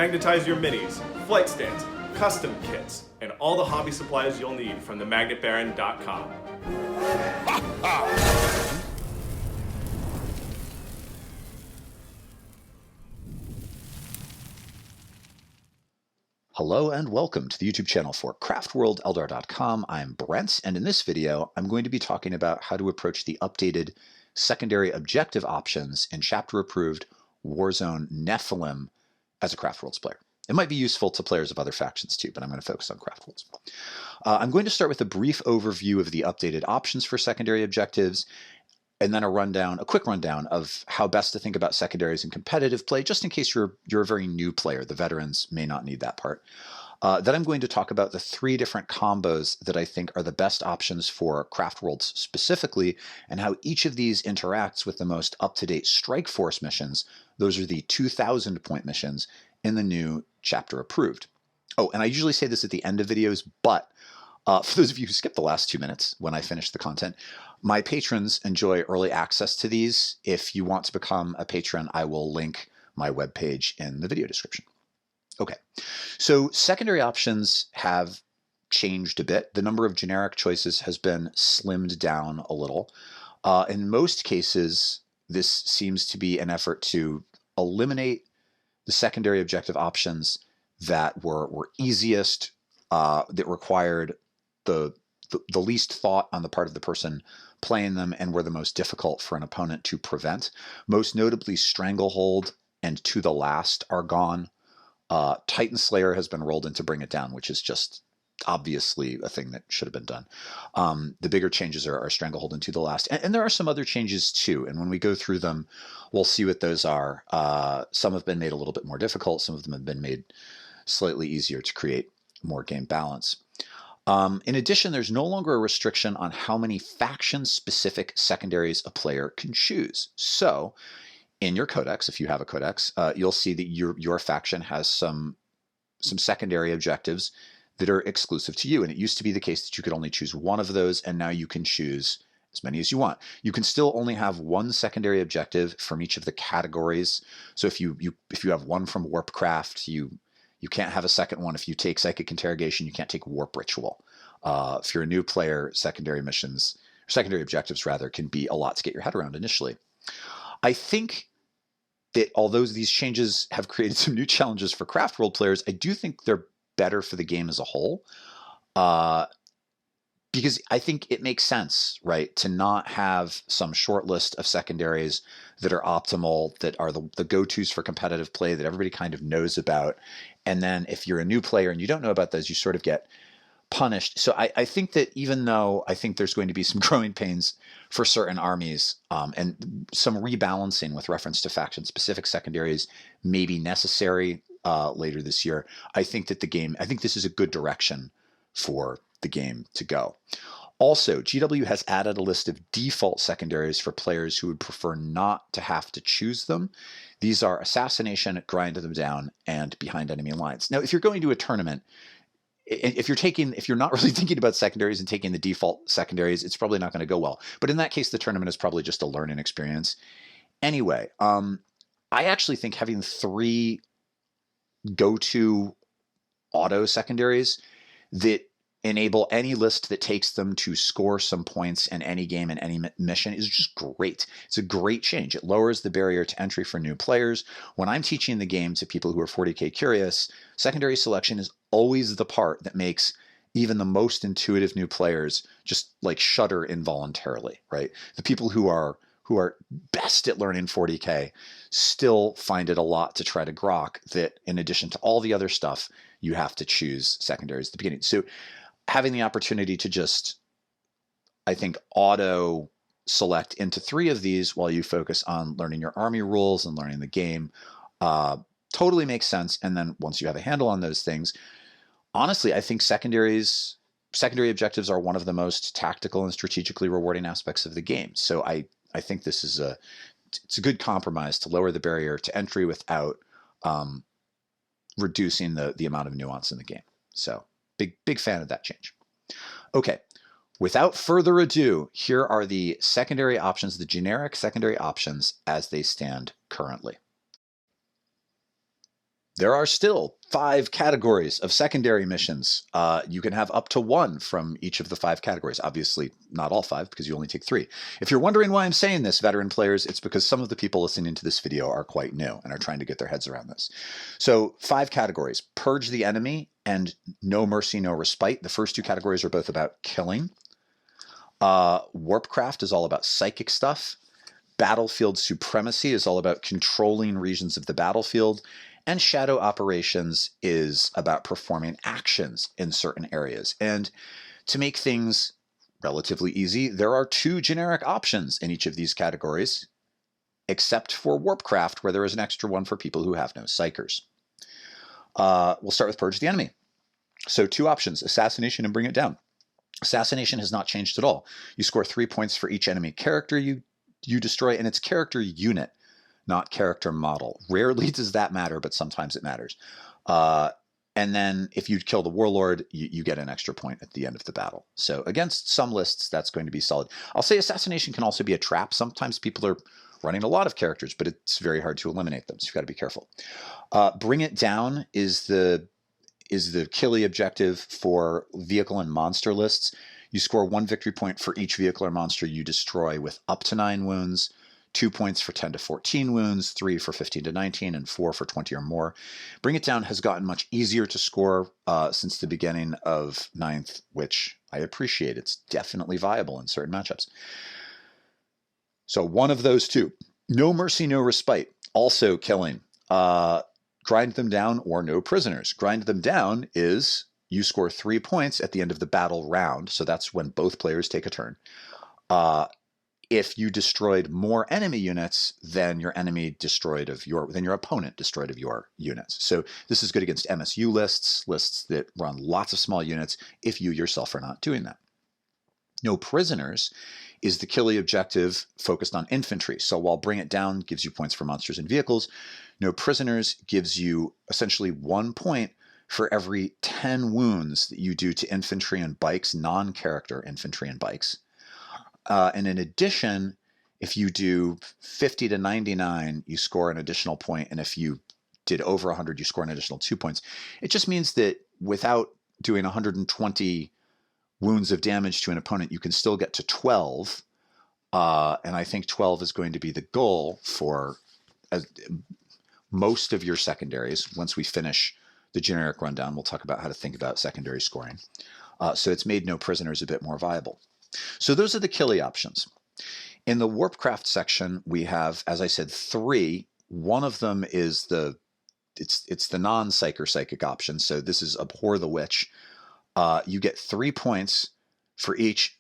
magnetize your minis, flight stands, custom kits, and all the hobby supplies you'll need from themagnetbaron.com. Hello and welcome to the YouTube channel for Craftworld Eldar.com. I'm Brent, and in this video, I'm going to be talking about how to approach the updated secondary objective options in Chapter Approved Warzone Nephilim as a Craftworlds player. It might be useful to players of other factions too, but I'm going to focus on Craftworlds. I'm going to start with a brief overview of the updated options for secondary objectives, and then a quick rundown of how best to think about secondaries in competitive play, just in case you're a very new player. The veterans may not need that part. Then I'm going to talk about the 3 different combos that I think are the best options for Craftworlds specifically, and how each of these interacts with the most up-to-date Strike Force missions. Those are the 2,000 point missions in the new Chapter Approved. Oh, and I usually say this at the end of videos, but for those of you who skipped the last 2 minutes when I finish the content, my patrons enjoy early access to these. If you want to become a patron, I will link my webpage in the video description. Okay, so secondary options have changed a bit. The number of generic choices has been slimmed down a little. In most cases, this seems to be an effort to eliminate the secondary objective options that were easiest, that required the least thought on the part of the person playing them, and were the most difficult for an opponent to prevent. Most notably, Stranglehold and To the Last are gone. Titan Slayer has been rolled in to bring it down, which is just obviously a thing that should have been done. The bigger changes are Stranglehold and To the Last. And there are some other changes too, and when we go through them, we'll see what those are. Some have been made a little bit more difficult. Some of them have been made slightly easier to create more game balance. In addition, there's no longer a restriction on how many faction-specific secondaries a player can choose. So, in your codex, if you have a codex, you'll see that your faction has some secondary objectives that are exclusive to you. And it used to be the case that you could only choose one of those, and now you can choose as many as you want. You can still only have one secondary objective from each of the categories. So if you have one from Warpcraft, you can't have a second one. If you take Psychic Interrogation, you can't take Warp Ritual. If you're a new player, secondary objectives rather, can be a lot to get your head around initially. I think that although these changes have created some new challenges for Craftworld players, I do think they're better for the game as a whole. Because I think it makes sense, right, to not have some short list of secondaries that are optimal, that are the go-tos for competitive play that everybody kind of knows about. And then if you're a new player and you don't know about those, you sort of get punished. So I think that even though I think there's going to be some growing pains for certain armies, and some rebalancing with reference to faction-specific secondaries may be necessary later this year, I think this is a good direction for the game to go. Also, GW has added a list of default secondaries for players who would prefer not to have to choose them. These are Assassination, Grind Them Down, and Behind Enemy Lines. Now, if you're going to a tournament, if you're not really thinking about secondaries and taking the default secondaries, it's probably not going to go well. But in that case, the tournament is probably just a learning experience. Anyway, I actually think having 3 go-to auto secondaries that enable any list that takes them to score some points in any game and any mission is just great. It's a great change. It lowers the barrier to entry for new players. When I'm teaching the game to people who are 40K curious, secondary selection is always the part that makes even the most intuitive new players just like shudder involuntarily, right? The people who are best at learning 40K still find it a lot to try to grok that in addition to all the other stuff, you have to choose secondaries at the beginning. So having the opportunity to just, I think, auto select into 3 of these while you focus on learning your army rules and learning the game totally makes sense. And then once you have a handle on those things, honestly, I think secondary objectives are one of the most tactical and strategically rewarding aspects of the game. So I think this is it's a good compromise to lower the barrier to entry without reducing the amount of nuance in the game. So big fan of that change. Okay, without further ado, here are the secondary options, the generic secondary options as they stand currently. There are still 5 categories of secondary missions. You can have up to 1 from each of the 5 categories. Obviously, not all 5, because you only take 3. If you're wondering why I'm saying this, veteran players, it's because some of the people listening to this video are quite new and are trying to get their heads around this. So 5 categories: Purge the Enemy and No Mercy, No Respite. The first 2 categories are both about killing. Warpcraft is all about psychic stuff. Battlefield Supremacy is all about controlling regions of the battlefield. And Shadow Operations is about performing actions in certain areas. And to make things relatively easy, there are 2 generic options in each of these categories, except for Warpcraft, where there is an extra one for people who have no psychers. We'll start with Purge the Enemy. So 2 options: Assassination and Bring It Down. Assassination has not changed at all. You score 3 points for each enemy character you destroy, and its character unit, not character model. Rarely does that matter, but sometimes it matters. And then if you kill the warlord, you get an extra point at the end of the battle. So against some lists, that's going to be solid. I'll say assassination can also be a trap. Sometimes people are running a lot of characters, but it's very hard to eliminate them, so you've got to be careful. Bring It Down is the killy objective for vehicle and monster lists. You score 1 victory point for each vehicle or monster you destroy with up to 9 wounds, 2 points for 10 to 14 wounds, 3 for 15 to 19, and 4 for 20 or more. Bring It Down has gotten much easier to score since the beginning of 9th, which I appreciate. It's definitely viable in certain matchups. So one of those 2. No Mercy, No Respite, also killing. Grind Them Down or No Prisoners. Grind Them Down is you score 3 points at the end of the battle round, so that's when both players take a turn. If you destroyed more enemy units than your opponent destroyed of your units. So this is good against MSU lists that run lots of small units, if you yourself are not doing that. No Prisoners is the killy objective focused on infantry. So while Bring It Down gives you points for monsters and vehicles, No Prisoners gives you essentially 1 point for every 10 wounds that you do to infantry and bikes, non-character infantry and bikes. And in addition, if you do 50 to 99, you score an additional point. And if you did over 100, you score an additional 2 points. It just means that without doing 120 wounds of damage to an opponent, you can still get to 12. And I think 12 is going to be the goal for most of your secondaries. Once we finish the generic rundown, we'll talk about how to think about secondary scoring. So it's made No Prisoners a bit more viable. So those are the killy options. In the Warpcraft section, we have, as I said, 3. One of them is it's the non-psyker psychic option. So this is Abhor the Witch. You get 3 points for each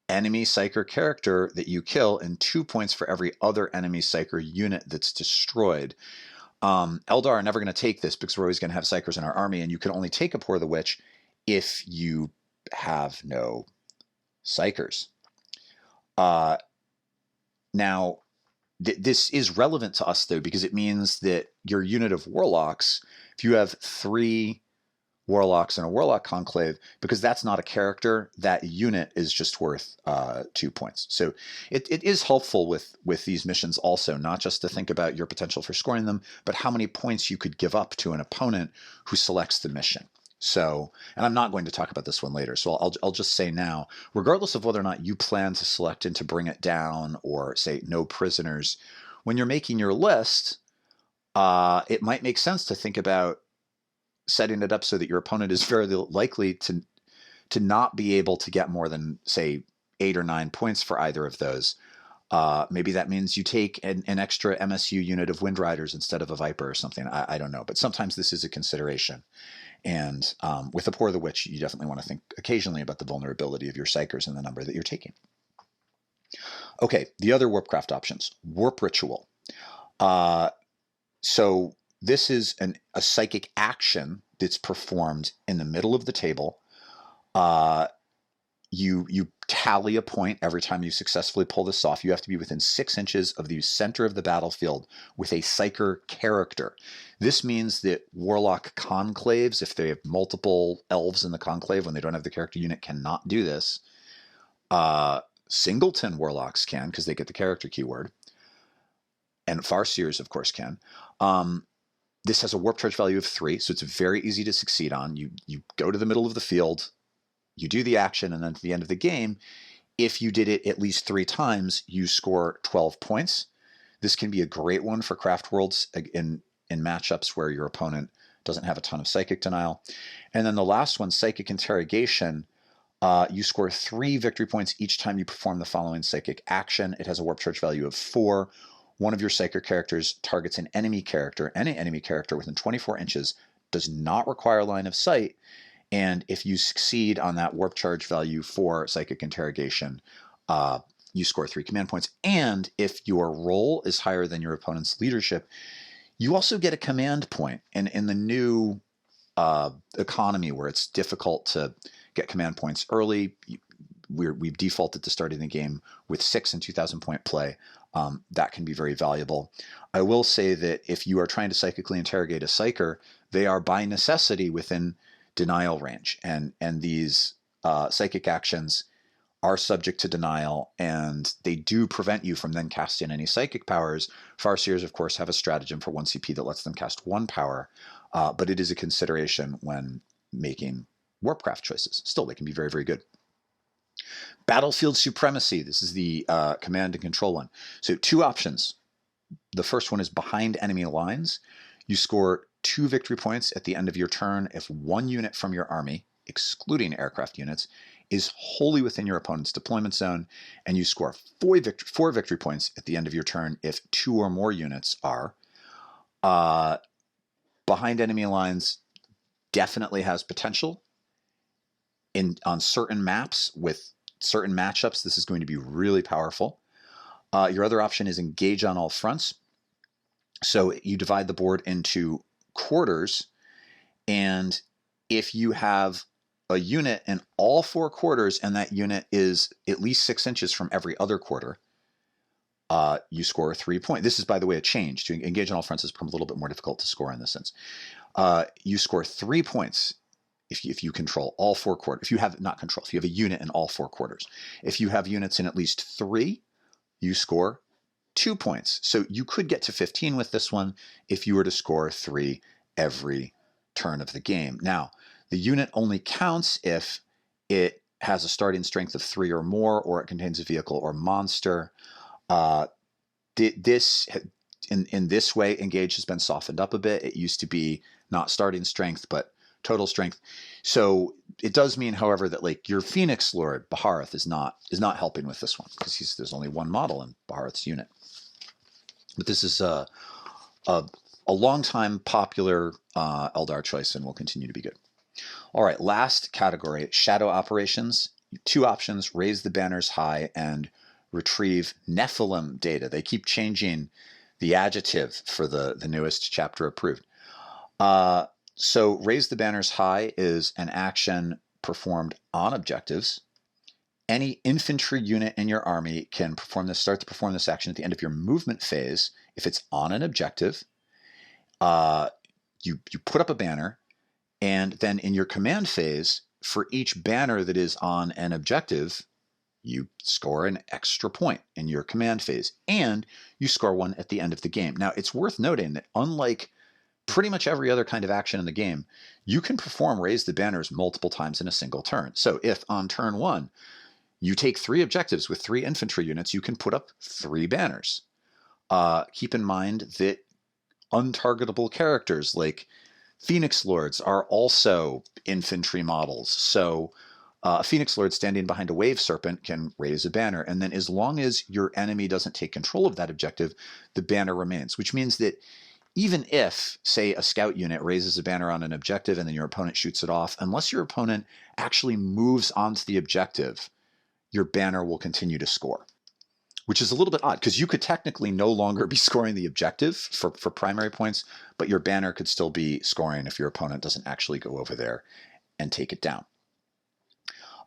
enemy psyker character that you kill, and 2 points for every other enemy psyker unit that's destroyed. Eldar are never going to take this because we're always going to have psykers in our army, and you can only take Abhor the Witch if you have no psykers. Now, this is relevant to us, though, because it means that your unit of warlocks, if you have 3 warlocks in a warlock conclave, because that's not a character, that unit is just worth 2 points. So it is helpful with these missions also, not just to think about your potential for scoring them, but how many points you could give up to an opponent who selects the mission. So, and I'm not going to talk about this one later, so I'll just say now, regardless of whether or not you plan to select into Bring It Down or, say, No Prisoners, when you're making your list, it might make sense to think about setting it up so that your opponent is very likely to not be able to get more than, say, 8 or 9 points for either of those. Maybe that means you take an extra MSU unit of Wind Riders instead of a Viper or something. I don't know, but sometimes this is a consideration. And with Abhor the Witch, you definitely want to think occasionally about the vulnerability of your psykers and the number that you're taking. Okay, the other Warpcraft options. Warp Ritual. So this is a psychic action that's performed in the middle of the table. You tally a point every time you successfully pull this off. You have to be within 6 inches of the center of the battlefield with a psyker character. This means that warlock conclaves, if they have multiple elves in the conclave when they don't have the character unit, cannot do this. Singleton warlocks can, because they get the character keyword. And Farseers, of course, can. This has a warp charge value of 3, so it's very easy to succeed on. You go to the middle of the field, you do the action, and then at the end of the game, if you did it at least 3 times, you score 12 points. This can be a great one for Craftworlds in matchups where your opponent doesn't have a ton of Psychic Denial. And then the last one, Psychic Interrogation, you score 3 victory points each time you perform the following psychic action. It has a warp charge value of 4. One of your psychic characters targets an enemy character. Any enemy character within 24 inches does not require line of sight. And if you succeed on that warp charge value for Psychic Interrogation, you score 3 command points. And if your role is higher than your opponent's leadership, you also get a command point. And in the new economy where it's difficult to get command points early, we've defaulted to starting the game with 6 and 2,000 point play. That can be very valuable. I will say that if you are trying to psychically interrogate a psyker, they are by necessity within denial range, and these psychic actions are subject to denial, and they do prevent you from then casting any psychic powers. Farseers, of course, have a stratagem for 1 CP that lets them cast 1 power, but it is a consideration when making Warpcraft choices. Still, they can be very, very good. Battlefield Supremacy. This is the command and control one. So 2 options. The first one is behind enemy lines. You score 2 victory points at the end of your turn if 1 unit from your army, excluding aircraft units, is wholly within your opponent's deployment zone, and you score 4 victory points at the end of your turn if 2 or more units are. Behind enemy lines definitely has potential on certain maps with certain matchups. This is going to be really powerful. Your other option is engage on all fronts. So you divide the board into quarters, and if you have a unit in all 4 quarters and that unit is at least 6 inches from every other quarter, you score 3 points. This is, by the way, a change. To engage on all fronts has become a little bit more difficult to score in this sense. You score 3 points if you control all 4 quarters. If you have, not control, if you have a unit in all 4 quarters. If you have units in at least 3, you score 2 points. So you could get to 15 with this one if you were to score 3 every turn of the game. Now, the unit only counts if it has a starting strength of 3 or more, or it contains a vehicle or monster. This, in this way, engage has been softened up a bit. It used to be not starting strength, but total strength. So it does mean, however, that like your Phoenix Lord Bahareth is not helping with this one, because there's only 1 model in Bahareth's unit. But this is a long time popular Eldar choice and will continue to be good. All right, last category, shadow operations. 2 options: raise the banners high and retrieve Nephilim data. They keep changing the adjective for the newest chapter approved. So raise the banners high is an action performed on objectives. Any infantry unit in your army can start to perform this action at the end of your movement phase. If it's on an objective, you put up a banner, and then in your command phase, for each banner that is on an objective, you score an extra point in your command phase, and you score 1 at the end of the game. Now, it's worth noting that unlike pretty much every other kind of action in the game, you can perform raise the banners multiple times in a single turn. So if on turn 1, you take 3 objectives with 3 infantry units, you can put up 3 banners. Keep in mind that untargetable characters like Phoenix Lords are also infantry models. So a Phoenix Lord standing behind a Wave Serpent can raise a banner, and then as long as your enemy doesn't take control of that objective, the banner remains, which means that even if, say, a scout unit raises a banner on an objective and then your opponent shoots it off, unless your opponent actually moves onto the objective, your banner will continue to score, which is a little bit odd because you could technically no longer be scoring the objective for primary points, but your banner could still be scoring if your opponent doesn't actually go over there and take it down.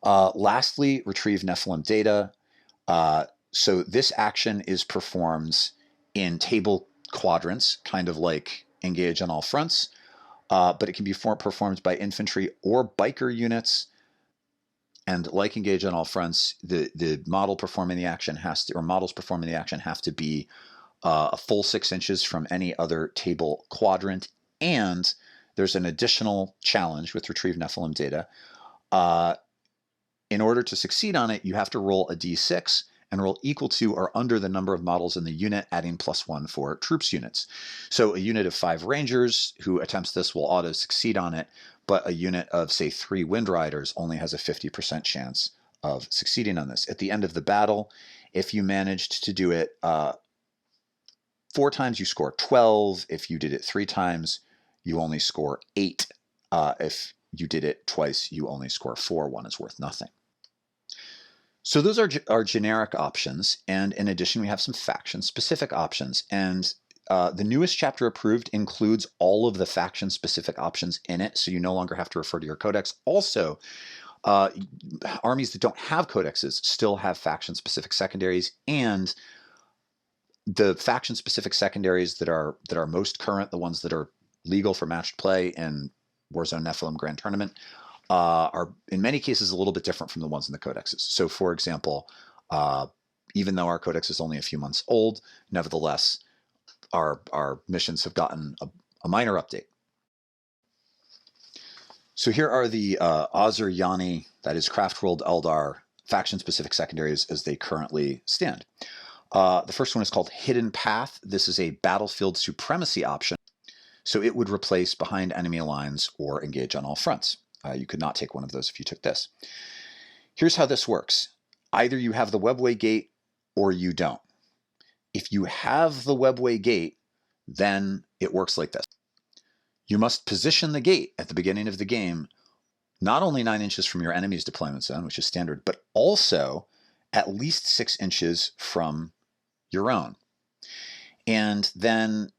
Lastly, retrieve Nephilim data. So this action is performed in table quadrants, kind of like engage on all fronts, but it can be performed by infantry or biker units. And like engage on all fronts, the model performing the action models performing the action have to be a full 6 inches from any other table quadrant And there's an additional challenge with Retrieve Nephilim data. In order to succeed on it, you have to roll a d6 and roll equal to or under the number of models in the unit, adding +1 for troops units. So a unit of 5 Rangers who attempts this will auto succeed on it, but a unit of, say, 3 Wind Riders only has a 50% chance of succeeding on this. At the end of the battle, if you managed to do it 4 times, you score 12. If you did it 3 times, you only score 8. If you did it twice, you only score 4. 1 is worth nothing. So those are our generic options, and in addition, we have some faction-specific options. And the newest Chapter Approved includes all of the faction-specific options in it, so you no longer have to refer to your codex. Also, armies that don't have codexes still have faction-specific secondaries, and the faction-specific secondaries that are most current, the ones that are legal for matched play in Warzone Nephilim Grand Tournament, are in many cases a little bit different from the ones in the codexes. So for example, even though our codex is only a few months old, nevertheless, our missions have gotten a minor update. So here are the Azur Yani, that is Craftworld Eldar, faction-specific secondaries as they currently stand. The first one is called Hidden Path. This is a battlefield supremacy option. So it would replace behind enemy lines or engage on all fronts. You could not take one of those if you took this. Here's how this works. Either you have the webway gate or you don't. If you have the webway gate, then it works like this. You must position the gate at the beginning of the game, not only 9 inches from your enemy's deployment zone, which is standard, but also at least 6 inches from your own. And then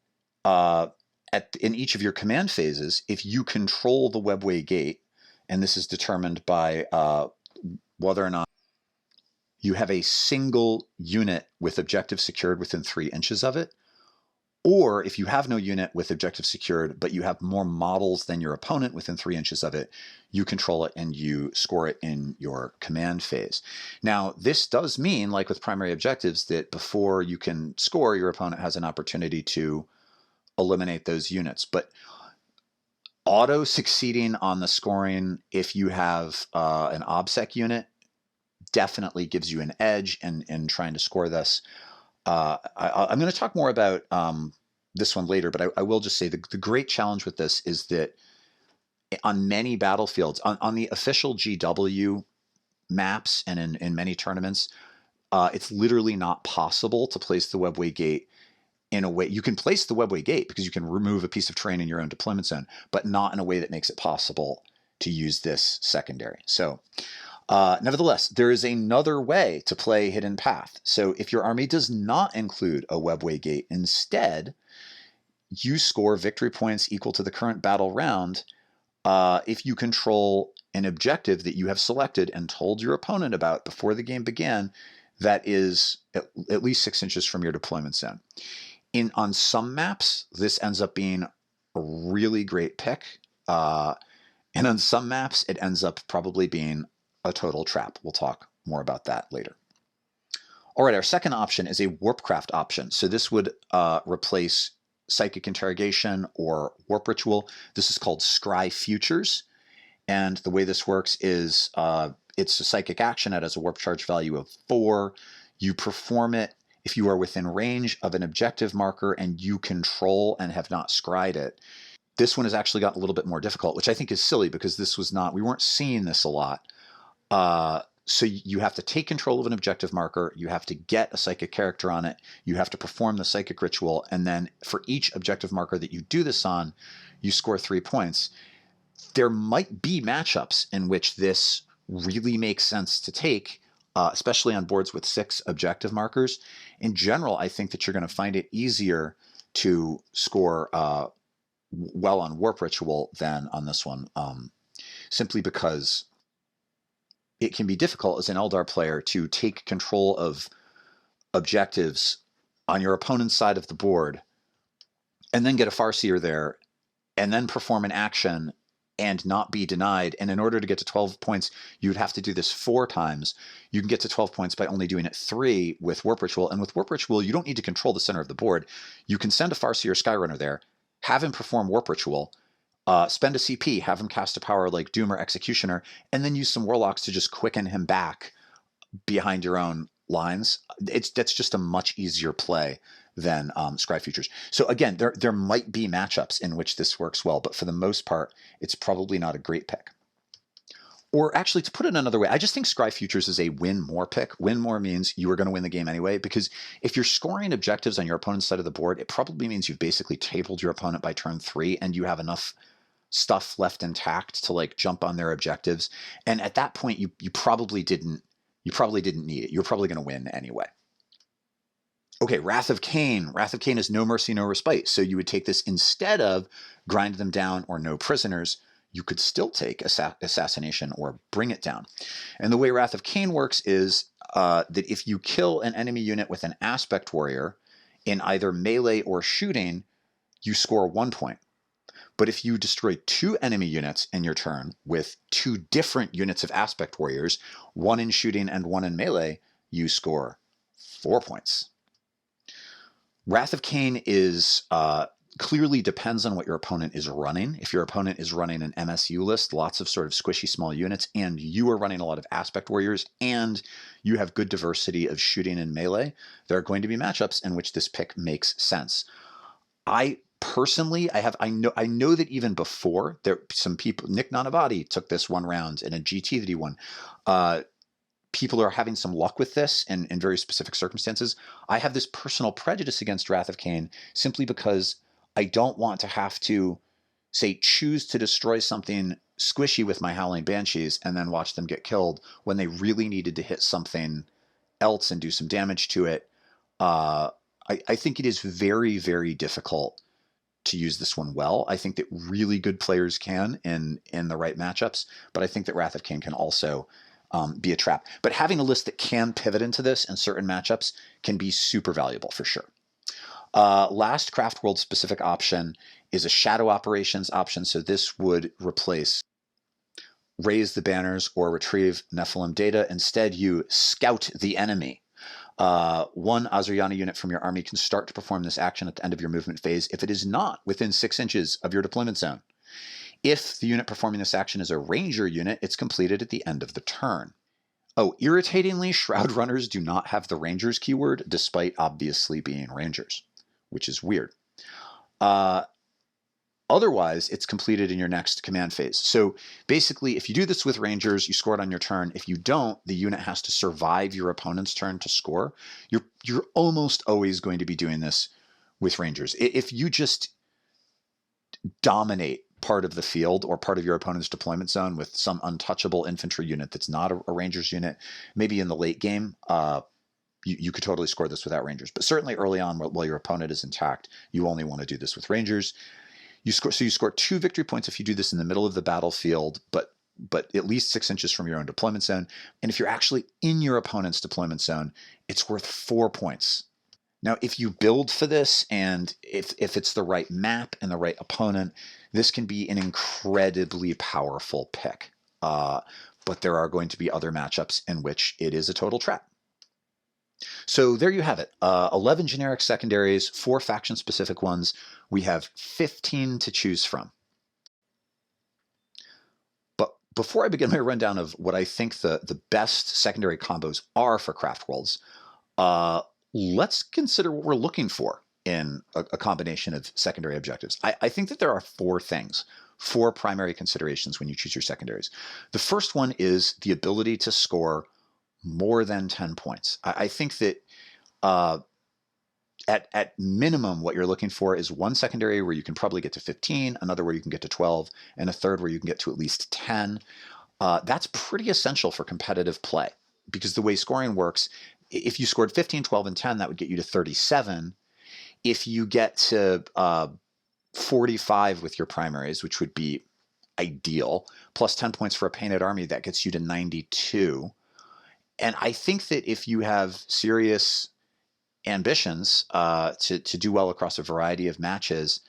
in each of your command phases, if you control the webway gate, and this is determined by whether or not you have a single unit with objective secured within 3 inches of it, or if you have no unit with objective secured, but you have more models than your opponent within 3 inches of it, you control it and you score it in your command phase. Now, this does mean, like with primary objectives, that before you can score, your opponent has an opportunity to eliminate those units. But auto succeeding on the scoring, if you have an OBSEC unit, definitely gives you an edge in trying to score this. I'm going to talk more about this one later, but I will just say the great challenge with this is that on many battlefields, on the official GW maps and in many tournaments, it's literally not possible to place the webway gate in a way. You can place the webway gate because you can remove a piece of terrain in your own deployment zone, but not in a way that makes it possible to use this secondary. So nevertheless, there is another way to play Hidden Path. So if your army does not include a webway gate, instead, you score victory points equal to the current battle round if you control an objective that you have selected and told your opponent about before the game began that is at least 6 inches from your deployment zone. On some maps, this ends up being a really great pick. And on some maps, it ends up probably being a total trap. We'll talk more about that later. All right, our second option is a Warpcraft option. So this would replace Psychic Interrogation or Warp Ritual. This is called Scry Futures. And the way this works is it's a psychic action. It has a warp charge value of 4. You perform it if you are within range of an objective marker and you control and have not scryed it. This one has actually gotten a little bit more difficult, which I think is silly because we weren't seeing this a lot. So you have to take control of an objective marker, you have to get a psychic character on it, you have to perform the psychic ritual, and then for each objective marker that you do this on, you score 3 points. There might be matchups in which this really makes sense to take, especially on boards with 6 objective markers. In general, I think that you're going to find it easier to score well on Warp Ritual than on this one, simply because it can be difficult as an Eldar player to take control of objectives on your opponent's side of the board and then get a Farseer there and then perform an action and not be denied. And in order to get to 12 points, you'd have to do this 4 times. You can get to 12 points by only doing it 3 with Warp Ritual. And with Warp Ritual, you don't need to control the center of the board. You can send a Farseer Skyrunner there, have him perform Warp Ritual, spend a CP, have him cast a power like Doom or Executioner, and then use some Warlocks to just quicken him back behind your own lines. That's just a much easier play than Scry Futures. So again, there might be matchups in which this works well, but for the most part, it's probably not a great pick. Or actually, to put it another way, I just think Scry Futures is a win more pick. Win more means you are going to win the game anyway, because if you're scoring objectives on your opponent's side of the board, it probably means you've basically tabled your opponent by turn 3 and you have enough stuff left intact to like jump on their objectives. And at that point, you probably didn't need it. You're probably going to win anyway. Okay, Wrath of Cain. Wrath of Cain is no mercy, no respite. So you would take this instead of grind them down or no prisoners. You could still take assassination or bring it down. And the way Wrath of Cain works is that if you kill an enemy unit with an aspect warrior in either melee or shooting, you score 1 point. But if you destroy 2 enemy units in your turn with 2 different units of aspect warriors, 1 in shooting and 1 in melee, you score 4 points. Wrath of Cain is clearly depends on what your opponent is running. If your opponent is running an MSU list, lots of sort of squishy small units, and you are running a lot of aspect warriors, and you have good diversity of shooting and melee, there are going to be matchups in which this pick makes sense. I personally, I know that even before, there some people, Nick Nanavati took this 1 round in a GT that he won. People are having some luck with this in very specific circumstances. I have this personal prejudice against Wrath of Cain simply because I don't want to have to, say, choose to destroy something squishy with my Howling Banshees and then watch them get killed when they really needed to hit something else and do some damage to it. I think it is very, very difficult to use this one well. I think that really good players can in the right matchups, but I think that Wrath of Cain can also be a trap. But having a list that can pivot into this in certain matchups can be super valuable for sure. Last Craftworld specific option is a Shadow Operations option. So this would replace Raise the Banners or Retrieve Nephilim data. Instead, you Scout the Enemy. 1 Azuriana unit from your army can start to perform this action at the end of your movement phase if it is not within 6 inches of your deployment zone. If the unit performing this action is a ranger unit, it's completed at the end of the turn. Oh, irritatingly, Shroud Runners do not have the Rangers keyword, despite obviously being Rangers, which is weird. Otherwise, it's completed in your next command phase. So basically, if you do this with Rangers, you score it on your turn. If you don't, the unit has to survive your opponent's turn to score. You're almost always going to be doing this with Rangers. If you just dominate part of the field or part of your opponent's deployment zone with some untouchable infantry unit that's not a Rangers unit, maybe in the late game, you could totally score this without Rangers. But certainly early on, while your opponent is intact, you only want to do this with Rangers. You score 2 victory points if you do this in the middle of the battlefield, but at least 6 inches from your own deployment zone. And if you're actually in your opponent's deployment zone, it's worth 4 points. Now, if you build for this and if it's the right map and the right opponent, this can be an incredibly powerful pick. But there are going to be other matchups in which it is a total trap. So there you have it. 11 generic secondaries, 4 faction-specific ones. We have 15 to choose from. But before I begin my rundown of what I think the best secondary combos are for Craftworlds, let's consider what we're looking for in a combination of secondary objectives. I think that there are 4 things, 4 primary considerations when you choose your secondaries. The first one is the ability to score more than 10 points. I think that at minimum, what you're looking for is 1 secondary where you can probably get to 15, another where you can get to 12, and a third where you can get to at least 10. That's pretty essential for competitive play because the way scoring works, if you scored 15, 12, and 10, that would get you to 37. If you get to 45 with your primaries, which would be ideal, plus 10 points for a painted army, that gets you to 92. And I think that if you have serious ambitions to do well across a variety of matches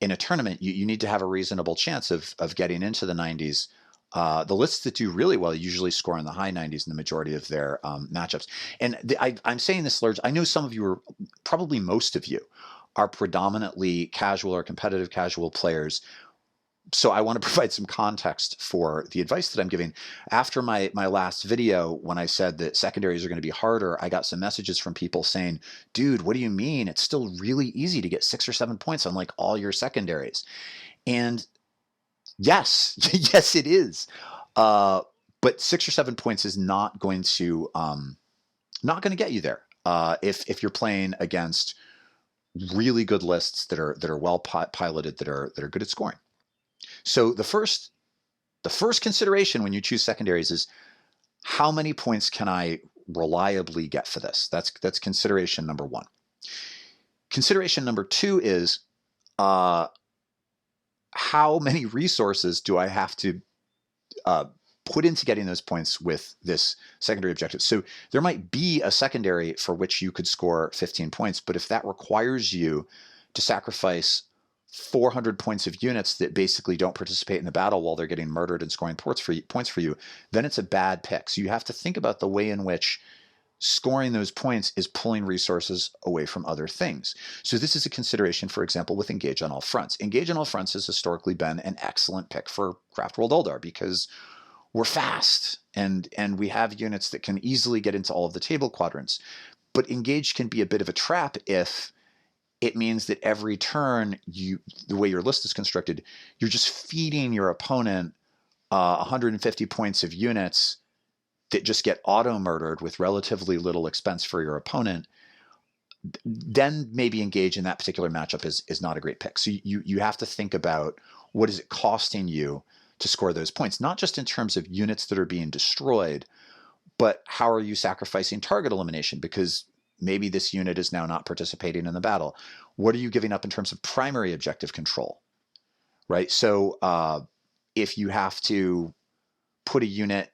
in a tournament, you need to have a reasonable chance of getting into the 90s. The lists that do really well usually score in the high 90s in the majority of their matchups. And I'm saying this large. I know some of you, probably most of you, are predominantly casual or competitive casual players. So I want to provide some context for the advice that I'm giving. After my last video, when I said that secondaries are going to be harder, I got some messages from people saying, dude, what do you mean? It's still really easy to get 6 or 7 points on like all your secondaries. And yes, yes, it is. But 6 or 7 points is not going to get you there. If you're playing against really good lists that are well piloted, that are good at scoring. So the first consideration when you choose secondaries is, how many points can I reliably get for this? That's consideration number one. Consideration number two is, how many resources do I have to put into getting those points with this secondary objective? So there might be a secondary for which you could score 15 points, but if that requires you to sacrifice 400 points of units that basically don't participate in the battle while they're getting murdered and scoring points for you, then it's a bad pick. So you have to think about the way in which scoring those points is pulling resources away from other things. So this is a consideration, for example, with Engage on All Fronts. Engage on All Fronts has historically been an excellent pick for Craftworld Eldar because we're fast and we have units that can easily get into all of the table quadrants. But Engage can be a bit of a trap if it means that every turn, the way your list is constructed, you're just feeding your opponent 150 points of units that just get auto-murdered with relatively little expense for your opponent. Then maybe Engage in that particular matchup is not a great pick. So you have to think about, what is it costing you to score those points, not just in terms of units that are being destroyed, but how are you sacrificing target elimination? Because maybe this unit is now not participating in the battle. What are you giving up in terms of primary objective control, right? So if you have to put a unit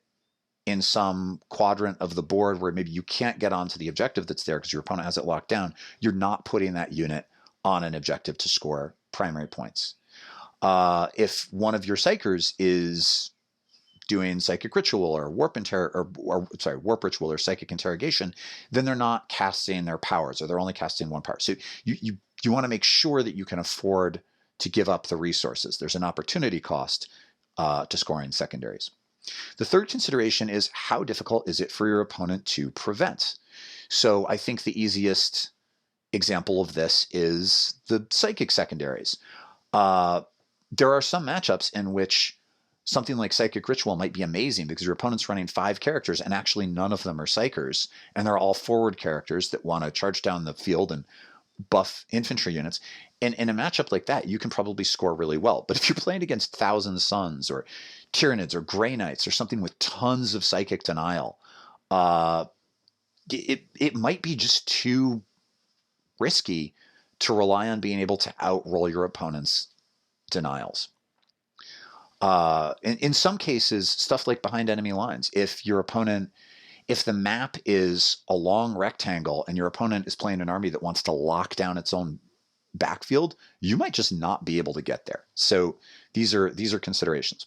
in some quadrant of the board where maybe you can't get onto the objective that's there because your opponent has it locked down, you're not putting that unit on an objective to score primary points. If one of your psychers is doing psychic ritual or warp ritual or psychic interrogation, then they're not casting their powers, or they're only casting one power. So you want to make sure that you can afford to give up the resources. There's an opportunity cost to scoring secondaries. The third consideration is, how difficult is it for your opponent to prevent? So I think the easiest example of this is the psychic secondaries. There are some matchups in which something like Psychic Ritual might be amazing because your opponent's running 5 characters and actually none of them are Psychers, and they're all forward characters that want to charge down the field and buff infantry units. And in a matchup like that, you can probably score really well. But if you're playing against Thousand Suns or Tyranids or Grey Knights or something with tons of Psychic Denial, it might be just too risky to rely on being able to outroll your opponent's denials. In some cases, stuff like behind enemy lines, if the map is a long rectangle and your opponent is playing an army that wants to lock down its own backfield, you might just not be able to get there. So these are considerations.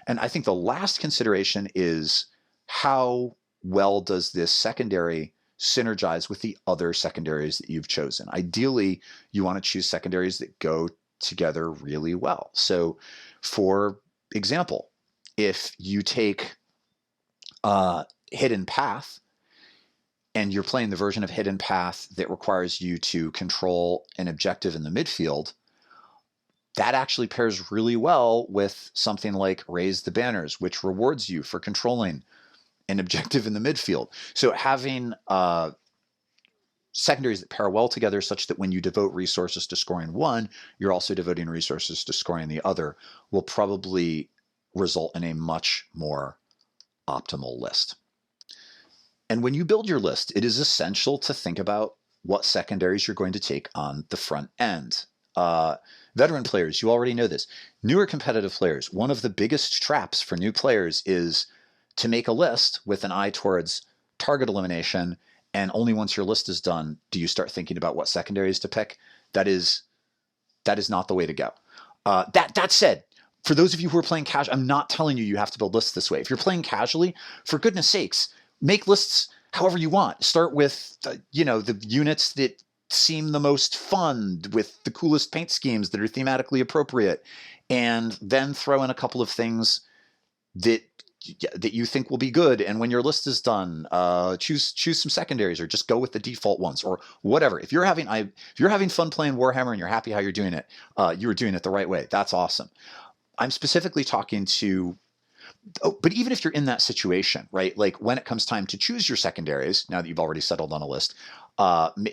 And I think the last consideration is, how well does this secondary synergize with the other secondaries that you've chosen? Ideally, you want to choose secondaries that go together really well. So for example, if you take Hidden Path and you're playing the version of Hidden Path that requires you to control an objective in the midfield, that actually pairs really well with something like Raise the Banners, which rewards you for controlling an objective in the midfield. So having secondaries that pair well together such that when you devote resources to scoring one, you're also devoting resources to scoring the other, will probably result in a much more optimal list. And when you build your list, it is essential to think about what secondaries you're going to take on the front end. Veteran players, you already know this. Newer competitive players, one of the biggest traps for new players is to make a list with an eye towards target elimination, and only once your list is done do you start thinking about what secondaries to pick. That is not the way to go. That said, for those of you who are playing casual, I'm not telling you have to build lists this way. If you're playing casually, for goodness sakes, make lists however you want. Start with the units that seem the most fun with the coolest paint schemes that are thematically appropriate, and then throw in a couple of things that you think will be good. And when your list is done, choose some secondaries, or just go with the default ones, or whatever. If you're having fun playing Warhammer and you're happy how you're doing it, you're doing it the right way. That's awesome. I'm specifically talking to. Oh, but even if you're in that situation, right? Like when it comes time to choose your secondaries, now that you've already settled on a list,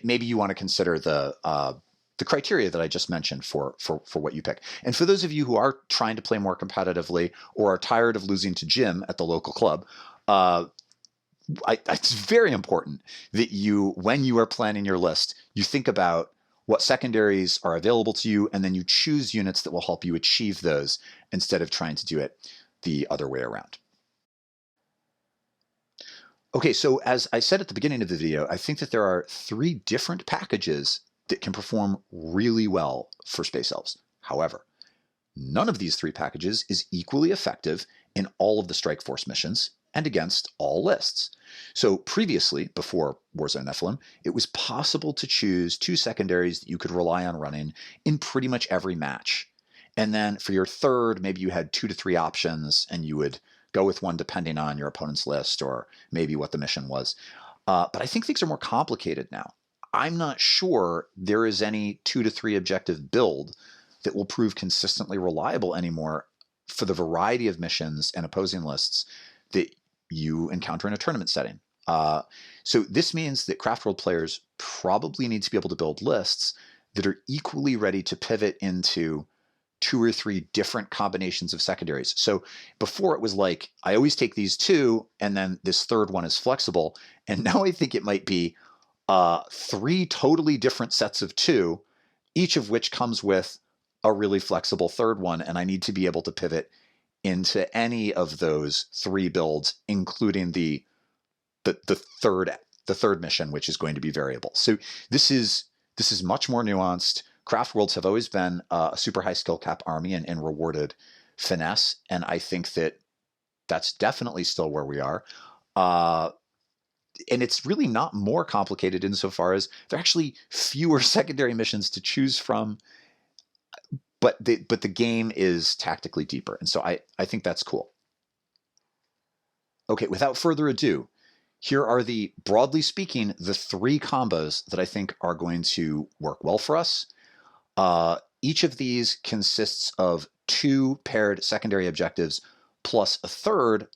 maybe you want to consider the criteria that I just mentioned for what you pick. And for those of you who are trying to play more competitively or are tired of losing to Jim at the local club, it's very important that when you are planning your list, you think about what secondaries are available to you, and then you choose units that will help you achieve those instead of trying to do it the other way around. Okay, so as I said at the beginning of the video, I think that there are 3 different packages that can perform really well for Space Elves. However, none of these 3 packages is equally effective in all of the Strike Force missions and against all lists. So previously, before Warzone Nephilim, it was possible to choose 2 secondaries that you could rely on running in pretty much every match. And then for your third, maybe you had 2 to 3 options, and you would go with one depending on your opponent's list or maybe what the mission was. But I think things are more complicated now. I'm not sure there is any 2 to 3 objective build that will prove consistently reliable anymore for the variety of missions and opposing lists that you encounter in a tournament setting. So this means that Craftworld players probably need to be able to build lists that are equally ready to pivot into 2 or 3 different combinations of secondaries. So before it was like, I always take these 2, and then this third one is flexible. And now I think it might be 3 totally different sets of 2, each of which comes with a really flexible third one. And I need to be able to pivot into any of those 3 builds, including the third mission, which is going to be variable. So this is much more nuanced. Craftworlds have always been a super high skill cap army and rewarded finesse, and I think that that's definitely still where we are. And it's really not more complicated insofar as there are actually fewer secondary missions to choose from, but the game is tactically deeper, and so I think that's cool. Okay, without further ado, here are broadly speaking, the 3 combos that I think are going to work well for us. Each of these consists of 2 paired secondary objectives plus a third,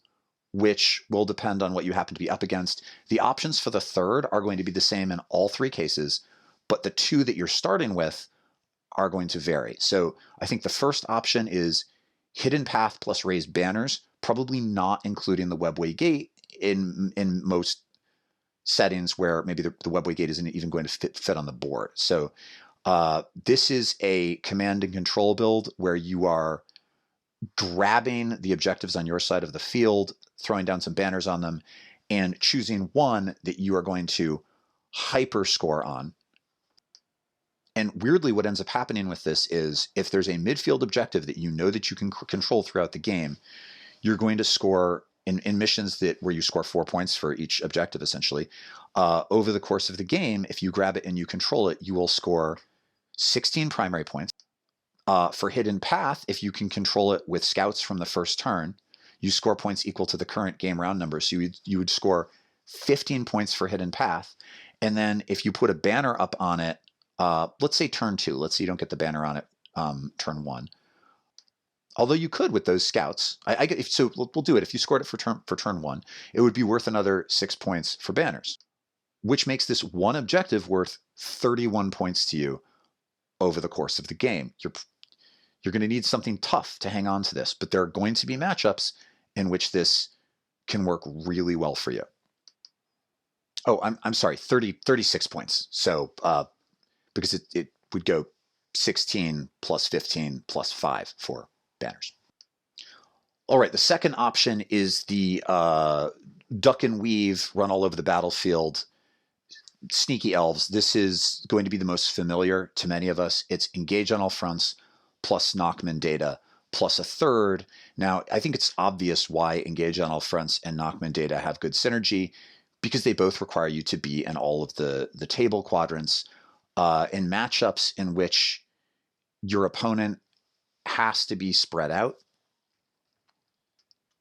which will depend on what you happen to be up against. The options for the third are going to be the same in all 3 cases, but the 2 that you're starting with are going to vary. So I think the first option is Hidden Path plus Raised Banners, probably not including the Webway Gate in most settings where maybe the Webway Gate isn't even going to fit on the board. So this is a command and control build where you are grabbing the objectives on your side of the field, throwing down some banners on them, and choosing one that you are going to hyper score on. And weirdly, what ends up happening with this is if there's a midfield objective that you know that you can control throughout the game, you're going to score in missions where you score 4 points for each objective, essentially. Over the course of the game, if you grab it and you control it, you will score 16 primary points. For Hidden Path, if you can control it with scouts from the first turn, you score points equal to the current game round number. So you would score 15 points for Hidden Path. And then if you put a banner up on it, let's say turn 2. Let's say you don't get the banner on it turn 1. Although you could with those scouts. So we'll do it. If you scored it for turn 1, it would be worth another 6 points for banners, which makes this one objective worth 31 points to you over the course of the game. You're going to need something tough to hang on to this, but there are going to be matchups in which this can work really well for you. Oh, I'm sorry, 36 points. So because it would go 16 plus 15 plus 5 for banners. All right, the second option is the duck and weave, run all over the battlefield, sneaky elves. This is going to be the most familiar to many of us. It's engage on all fronts, plus Knockman data, plus a third. Now, I think it's obvious why engage on all fronts and Knockman data have good synergy, because they both require you to be in all of the table quadrants. in matchups in which your opponent has to be spread out,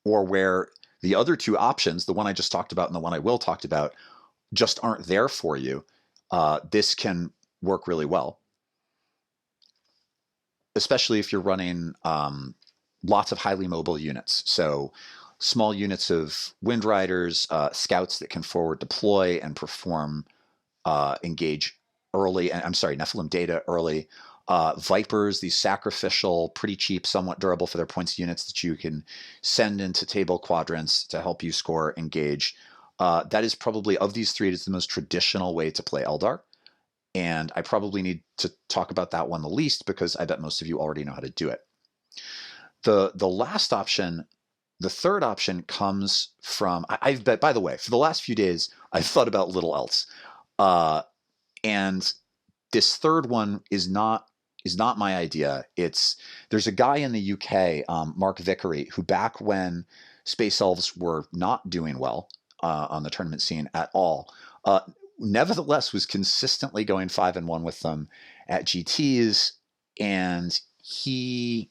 or where the other two options, the one I just talked about and the one I will talked about, just aren't there for you, this can work really well. Especially if you're running lots of highly mobile units. So small units of Wind Riders, scouts that can forward deploy and perform engage early, I'm sorry, Nephilim data early. Vipers, these sacrificial, pretty cheap, somewhat durable for their points units that you can send into table quadrants to help you score engage. That is probably, of these three, it is the most traditional way to play Eldar. And I probably need to talk about that one the least because I bet most of you already know how to do it. The last option, the third option, comes from, I've bet, by the way, for the last few days, I've thought about little else. And this third one is not my idea. There's a guy in the UK, Mark Vickery, who back when Space Elves were not doing well on the tournament scene at all, nevertheless was consistently going 5-1 with them at GTs, and he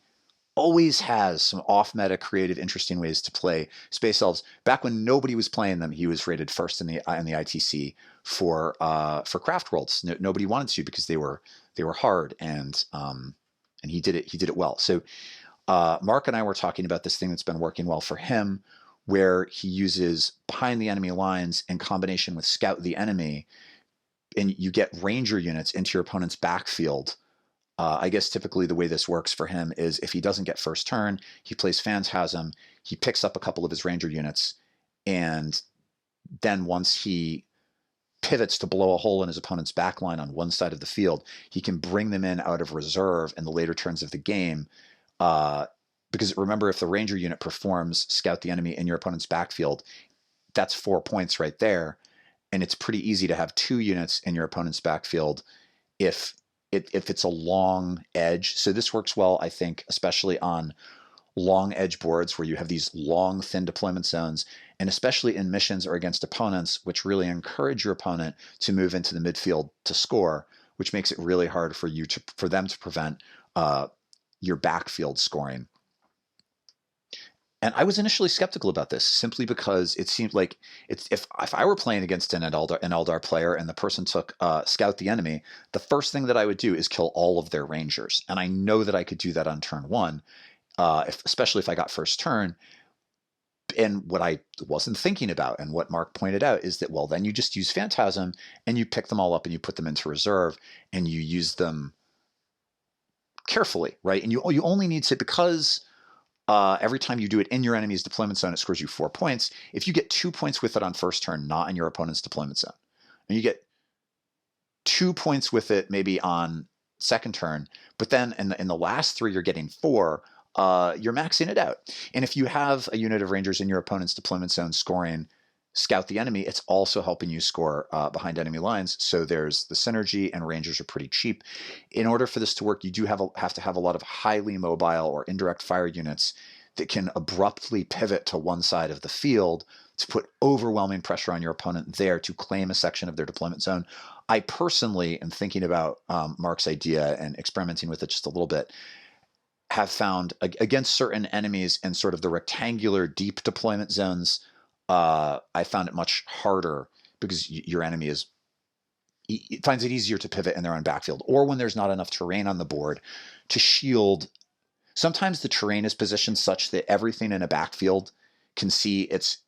always has some off-meta, creative, interesting ways to play Space Elves. Back when nobody was playing them, he was rated first in the ITC for Craftworlds. Nobody wanted to because they were hard, and he did it well. So Mark and I were talking about this thing that's been working well for him, where he uses behind the enemy lines in combination with scout the enemy, and you get ranger units into your opponent's backfield. I guess typically the way this works for him is if he doesn't get first turn, he plays Phantasm, he picks up a couple of his ranger units, and then once he pivots to blow a hole in his opponent's backline on one side of the field, he can bring them in out of reserve in the later turns of the game. Because remember, if the ranger unit performs scout the enemy in your opponent's backfield, that's 4 points right there. And it's pretty easy to have 2 units in your opponent's backfield if it's a long edge. So this works well, I think, especially on long edge boards where you have these long, thin deployment zones, and especially in missions or against opponents, which really encourage your opponent to move into the midfield to score, which makes it really hard for them to prevent your backfield scoring. And I was initially skeptical about this simply because it seemed like if I were playing against an Eldar player and the person took scout the enemy, the first thing that I would do is kill all of their rangers. And I know that I could do that on turn 1, especially if I got first turn. And what I wasn't thinking about, and what Mark pointed out, is that, well, then you just use Phantasm and you pick them all up and you put them into reserve and you use them carefully, right? And you only need to, because every time you do it in your enemy's deployment zone, it scores you 4 points. If you get 2 points with it on first turn, not in your opponent's deployment zone, and you get 2 points with it maybe on second turn, but then in the last 3 you're getting 4, you're maxing it out. And if you have a unit of rangers in your opponent's deployment zone scoring scout the enemy, it's also helping you score behind enemy lines. So there's the synergy, and rangers are pretty cheap. In order for this to work, you do have to have a lot of highly mobile or indirect fire units that can abruptly pivot to one side of the field to put overwhelming pressure on your opponent there to claim a section of their deployment zone. I personally am thinking about Mark's idea and experimenting with it just a little bit, have found against certain enemies in sort of the rectangular deep deployment zones, I found it much harder because your enemy finds it easier to pivot in their own backfield, or when there's not enough terrain on the board to shield. Sometimes the terrain is positioned such that everything in a backfield can see its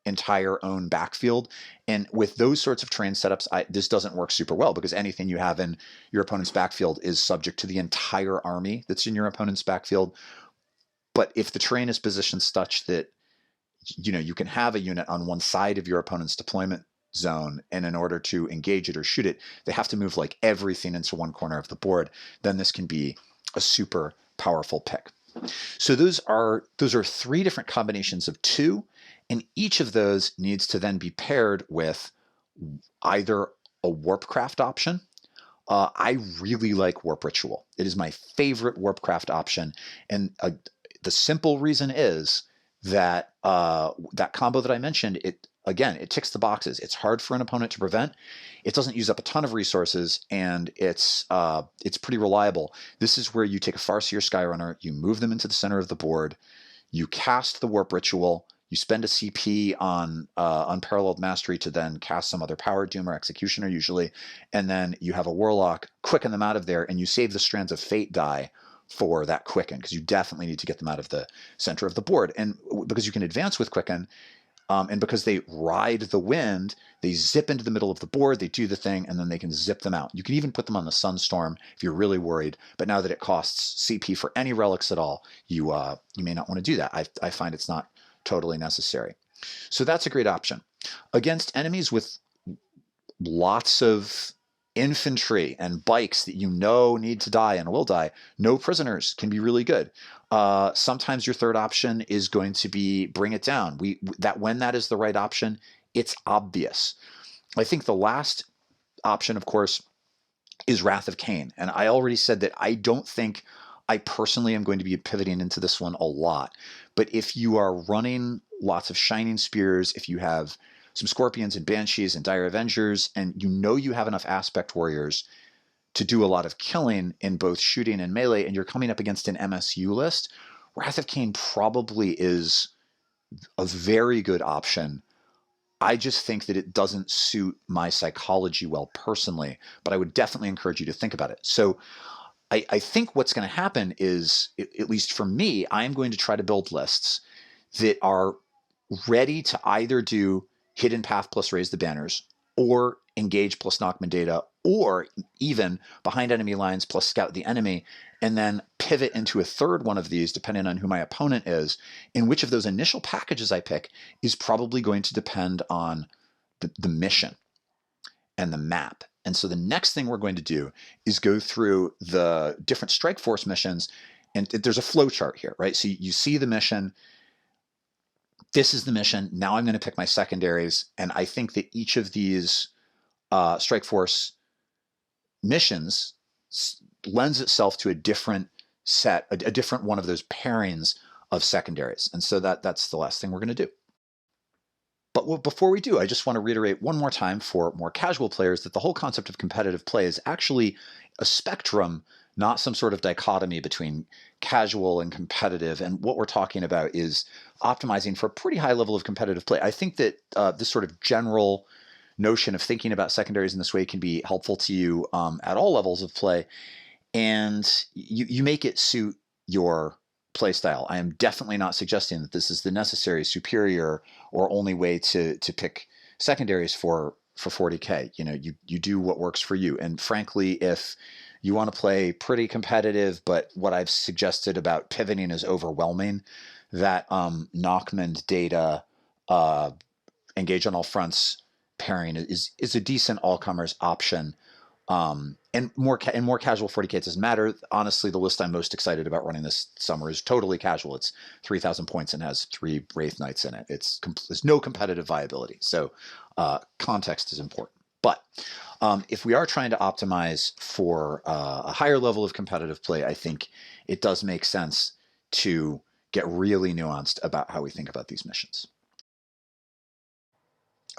entire own backfield. And with those sorts of terrain setups, this doesn't work super well, because anything you have in your opponent's backfield is subject to the entire army that's in your opponent's backfield. But if the terrain is positioned such that you can have a unit on one side of your opponent's deployment zone, and in order to engage it or shoot it, they have to move like everything into one corner of the board, then this can be a super powerful pick. So those are 3 different combinations of 2, and each of those needs to then be paired with either a Warpcraft option. I really like Warp Ritual. It is my favorite Warpcraft option, and the simple reason is that that combo that I mentioned, again, it ticks the boxes. It's hard for an opponent to prevent. It doesn't use up a ton of resources, and it's pretty reliable. This is where you take a Farseer Skyrunner, you move them into the center of the board, you cast the Warp Ritual, you spend a CP on Unparalleled Mastery to then cast some other Power Doom or Executioner usually, and then you have a Warlock, quicken them out of there, and you save the Strands of Fate die for that Quicken, because you definitely need to get them out of the center of the board. And because you can advance with Quicken, and because they ride the wind, they zip into the middle of the board, they do the thing, and then they can zip them out. You can even put them on the Sunstorm if you're really worried, but now that it costs CP for any relics at all, you may not want to do that. I find it's not totally necessary. So that's a great option. Against enemies with lots of infantry and bikes that you know need to die and will die, no prisoners can be really good. Sometimes your third option is going to be bring it down. When that is the right option, it's obvious. I think the last option, of course, is Wrath of Cain. And I already said that I don't think I personally am going to be pivoting into this one a lot. But if you are running lots of Shining Spears, if you have some Scorpions and Banshees and Dire Avengers, and you know you have enough Aspect Warriors to do a lot of killing in both shooting and melee, and you're coming up against an MSU list, Wrath of Cain probably is a very good option. I just think that it doesn't suit my psychology well personally, but I would definitely encourage you to think about it. So I think what's going to happen is, at least for me, I'm going to try to build lists that are ready to either do Hidden Path plus Raise the Banners, or Engage plus Knockman Data, or even Behind Enemy Lines plus Scout the Enemy, and then pivot into a third one of these depending on who my opponent is. In which of those initial packages I pick is probably going to depend on the mission and the map. And so the next thing we're going to do is go through the different Strike Force missions, and there's a flow chart here, right? So you see the mission. This is the mission. Now I'm going to pick my secondaries, and I think that each of these Strike Force missions lends itself to a different set, a different one of those pairings of secondaries. And so that's the last thing we're going to do. But before we do, I just want to reiterate one more time for more casual players that the whole concept of competitive play is actually a spectrum, not some sort of dichotomy between casual and competitive. And what we're talking about is optimizing for a pretty high level of competitive play. I think that this sort of general notion of thinking about secondaries in this way can be helpful to you at all levels of play, and you make it suit your play style. I am definitely not suggesting that this is the necessary, superior, or only way to pick secondaries for 40K. You know, you do what works for you. And frankly, if you want to play pretty competitive, but what I've suggested about pivoting is overwhelming, that Knockman Data, Engage on All Fronts pairing is a decent all-comers option. And more casual 40K, it doesn't matter. Honestly, the list I'm most excited about running this summer is totally casual. It's 3,000 points and has 3 Wraith Knights in it. There's no competitive viability. So context is important. But if we are trying to optimize for a higher level of competitive play, I think it does make sense to get really nuanced about how we think about these missions.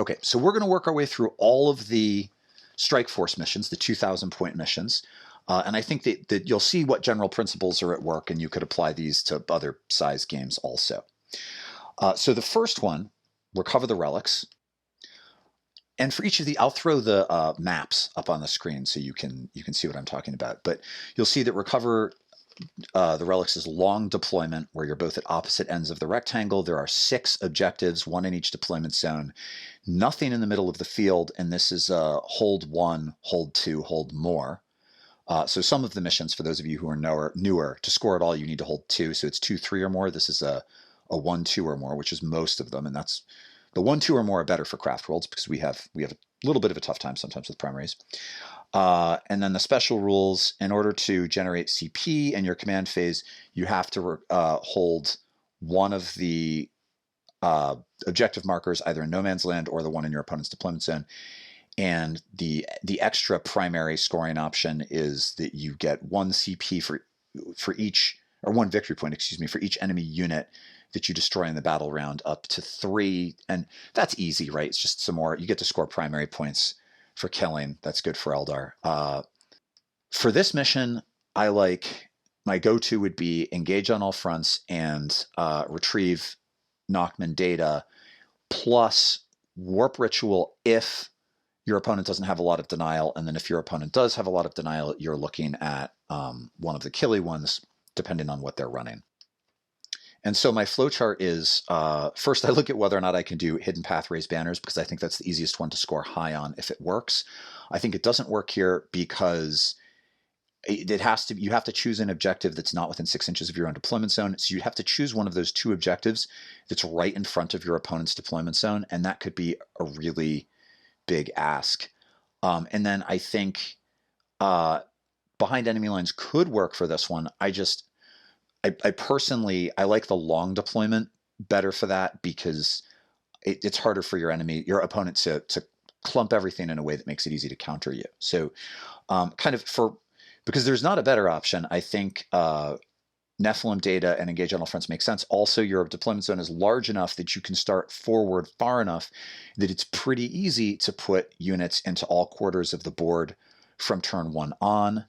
Okay, so we're going to work our way through all of the Strike Force missions, the 2,000 point missions. And I think that you'll see what general principles are at work, and you could apply these to other size games also. So the first one, Recover the Relics. And for each of the, I'll throw the maps up on the screen so you can see what I'm talking about. But you'll see that Recover the Relics is long deployment, where you're both at opposite ends of the rectangle. There are 6 objectives, 1 in each deployment zone. Nothing in the middle of the field, and this is hold 1, hold 2, hold more. So some of the missions, for those of you who are newer, to score it all, you need to hold 2. So it's 2, 3 or more. This is a 1, 2 or more, which is most of them, and that's the 1, 2 or more are better for Craftworlds because we have a little bit of a tough time sometimes with primaries. And then the special rules: in order to generate CP in your command phase, you have to hold one of the objective markers, either in no man's land or the one in your opponent's deployment zone. And the extra primary scoring option is that you get 1 CP for each, or 1 victory point, excuse me, for each enemy unit that you destroy in the battle round up to 3. And that's easy, right? It's just some more. You get to score primary points for killing. That's good for Eldar. For this mission, I like, my go-to would be engage on all fronts and retrieve Nachman data, plus warp ritual if your opponent doesn't have a lot of denial, and then if your opponent does have a lot of denial, you're looking at one of the killy ones, depending on what they're running. And so my flowchart is, first I look at whether or not I can do hidden path raise banners, because I think that's the easiest one to score high on if it works. I think it doesn't work here because it has to, you have to choose an objective that's not within 6 inches of your own deployment zone. So you'd have to choose one of those 2 objectives that's right in front of your opponent's deployment zone, and that could be a really big ask. And then I think behind enemy lines could work for this one. I personally, I like the long deployment better for that, because it's harder for your opponent to clump everything in a way that makes it easy to counter you. So because there's not a better option, I think Nephilim data and engage on all fronts makes sense. Also, your deployment zone is large enough that you can start forward far enough that it's pretty easy to put units into all quarters of the board from turn 1 on.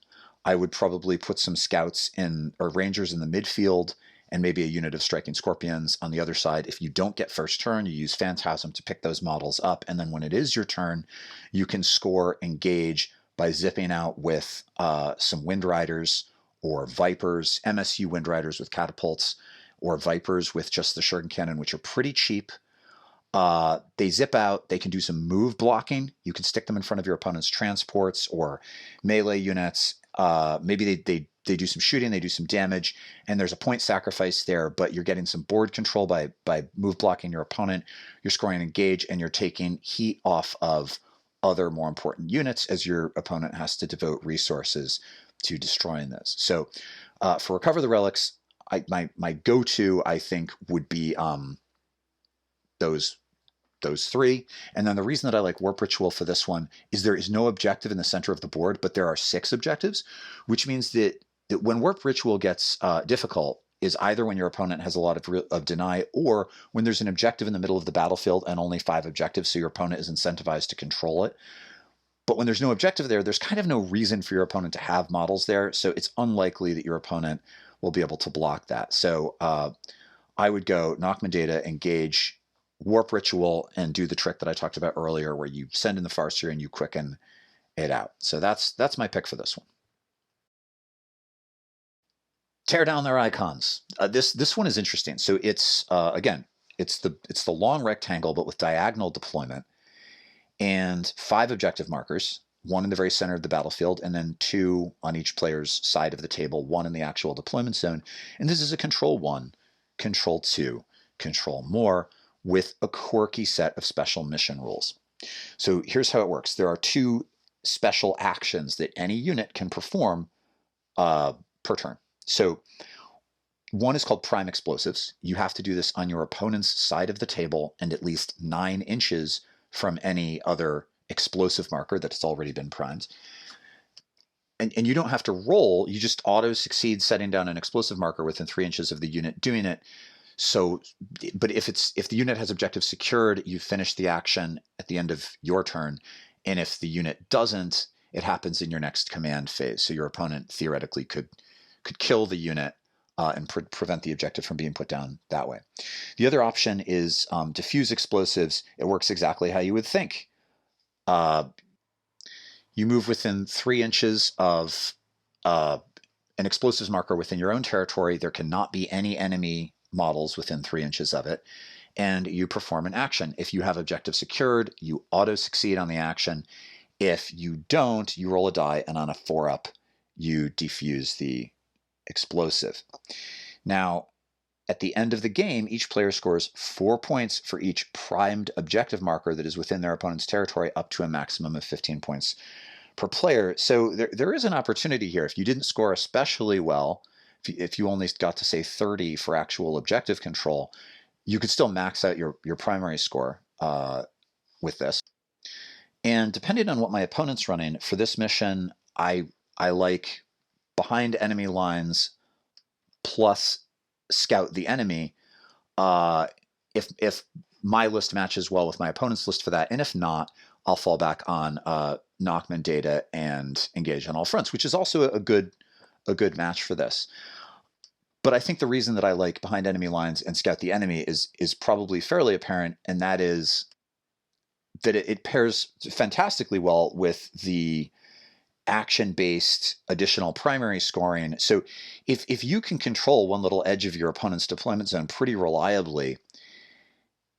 I would probably put some scouts or rangers in the midfield, and maybe a unit of striking scorpions on the other side. If you don't get first turn, you use Phantasm to pick those models up, and then when it is your turn, you can score engage by zipping out with some Wind Riders or Vipers, MSU Wind Riders with catapults, or Vipers with just the Shuriken Cannon, which are pretty cheap. They zip out, they can do some move blocking. You can stick them in front of your opponent's transports or melee units. Maybe they do some shooting, they do some damage, and there's a point sacrifice there, but you're getting some board control by move blocking your opponent. You're scoring engage, and you're taking heat off of other more important units as your opponent has to devote resources to destroying this. So for Recover the Relics, my go-to, I think, would be those 3. And then the reason that I like Warp Ritual for this one is there is no objective in the center of the board, but there are 6 objectives, which means that when Warp Ritual gets difficult is either when your opponent has a lot of deny, or when there's an objective in the middle of the battlefield and only 5 objectives, so your opponent is incentivized to control it. But when there's no objective there, there's kind of no reason for your opponent to have models there, so it's unlikely that your opponent will be able to block that. So I would go Nachman Data, engage, Warp Ritual, and do the trick that I talked about earlier where you send in the Farseer and you quicken it out. So that's my pick for this one. Tear down their icons. This one is interesting. So it's again, it's the long rectangle but with diagonal deployment, and 5 objective markers, 1 in the very center of the battlefield, and then 2 on each player's side of the table, 1 in the actual deployment zone. And this is a control 1, control 2, control more, with a quirky set of special mission rules. So here's how it works. There are 2 special actions that any unit can perform per turn. So one is called Prime Explosives. You have to do this on your opponent's side of the table and at least 9 inches from any other explosive marker that's already been primed. And you don't have to roll, you just auto-succeed setting down an explosive marker within 3 inches of the unit doing it. So, but if the unit has objective secured, you finish the action at the end of your turn. And if the unit doesn't, it happens in your next command phase. So your opponent theoretically could kill the unit and prevent the objective from being put down that way. The other option is diffuse explosives. It works exactly how you would think. You move within 3 inches of an explosives marker within your own territory. There cannot be any enemy models within 3 inches of it, and you perform an action. If you have objective secured, you auto-succeed on the action. If you don't, you roll a die, and on a 4-up, you defuse the explosive. Now, at the end of the game, each player scores 4 points for each primed objective marker that is within their opponent's territory, up to a maximum of 15 points per player. So there is an opportunity here. If you didn't score especially well, if you only got to, say, 30 for actual objective control, you could still max out your primary score with this. And depending on what my opponent's running, for this mission, I like behind enemy lines plus scout the enemy. if my list matches well with my opponent's list for that, and if not, I'll fall back on Nachman data and engage on all fronts, which is also a good match for this. But I think the reason that I like Behind Enemy Lines and Scout the Enemy is probably fairly apparent, and that is that it pairs fantastically well with the action-based additional primary scoring. So if you can control one little edge of your opponent's deployment zone pretty reliably,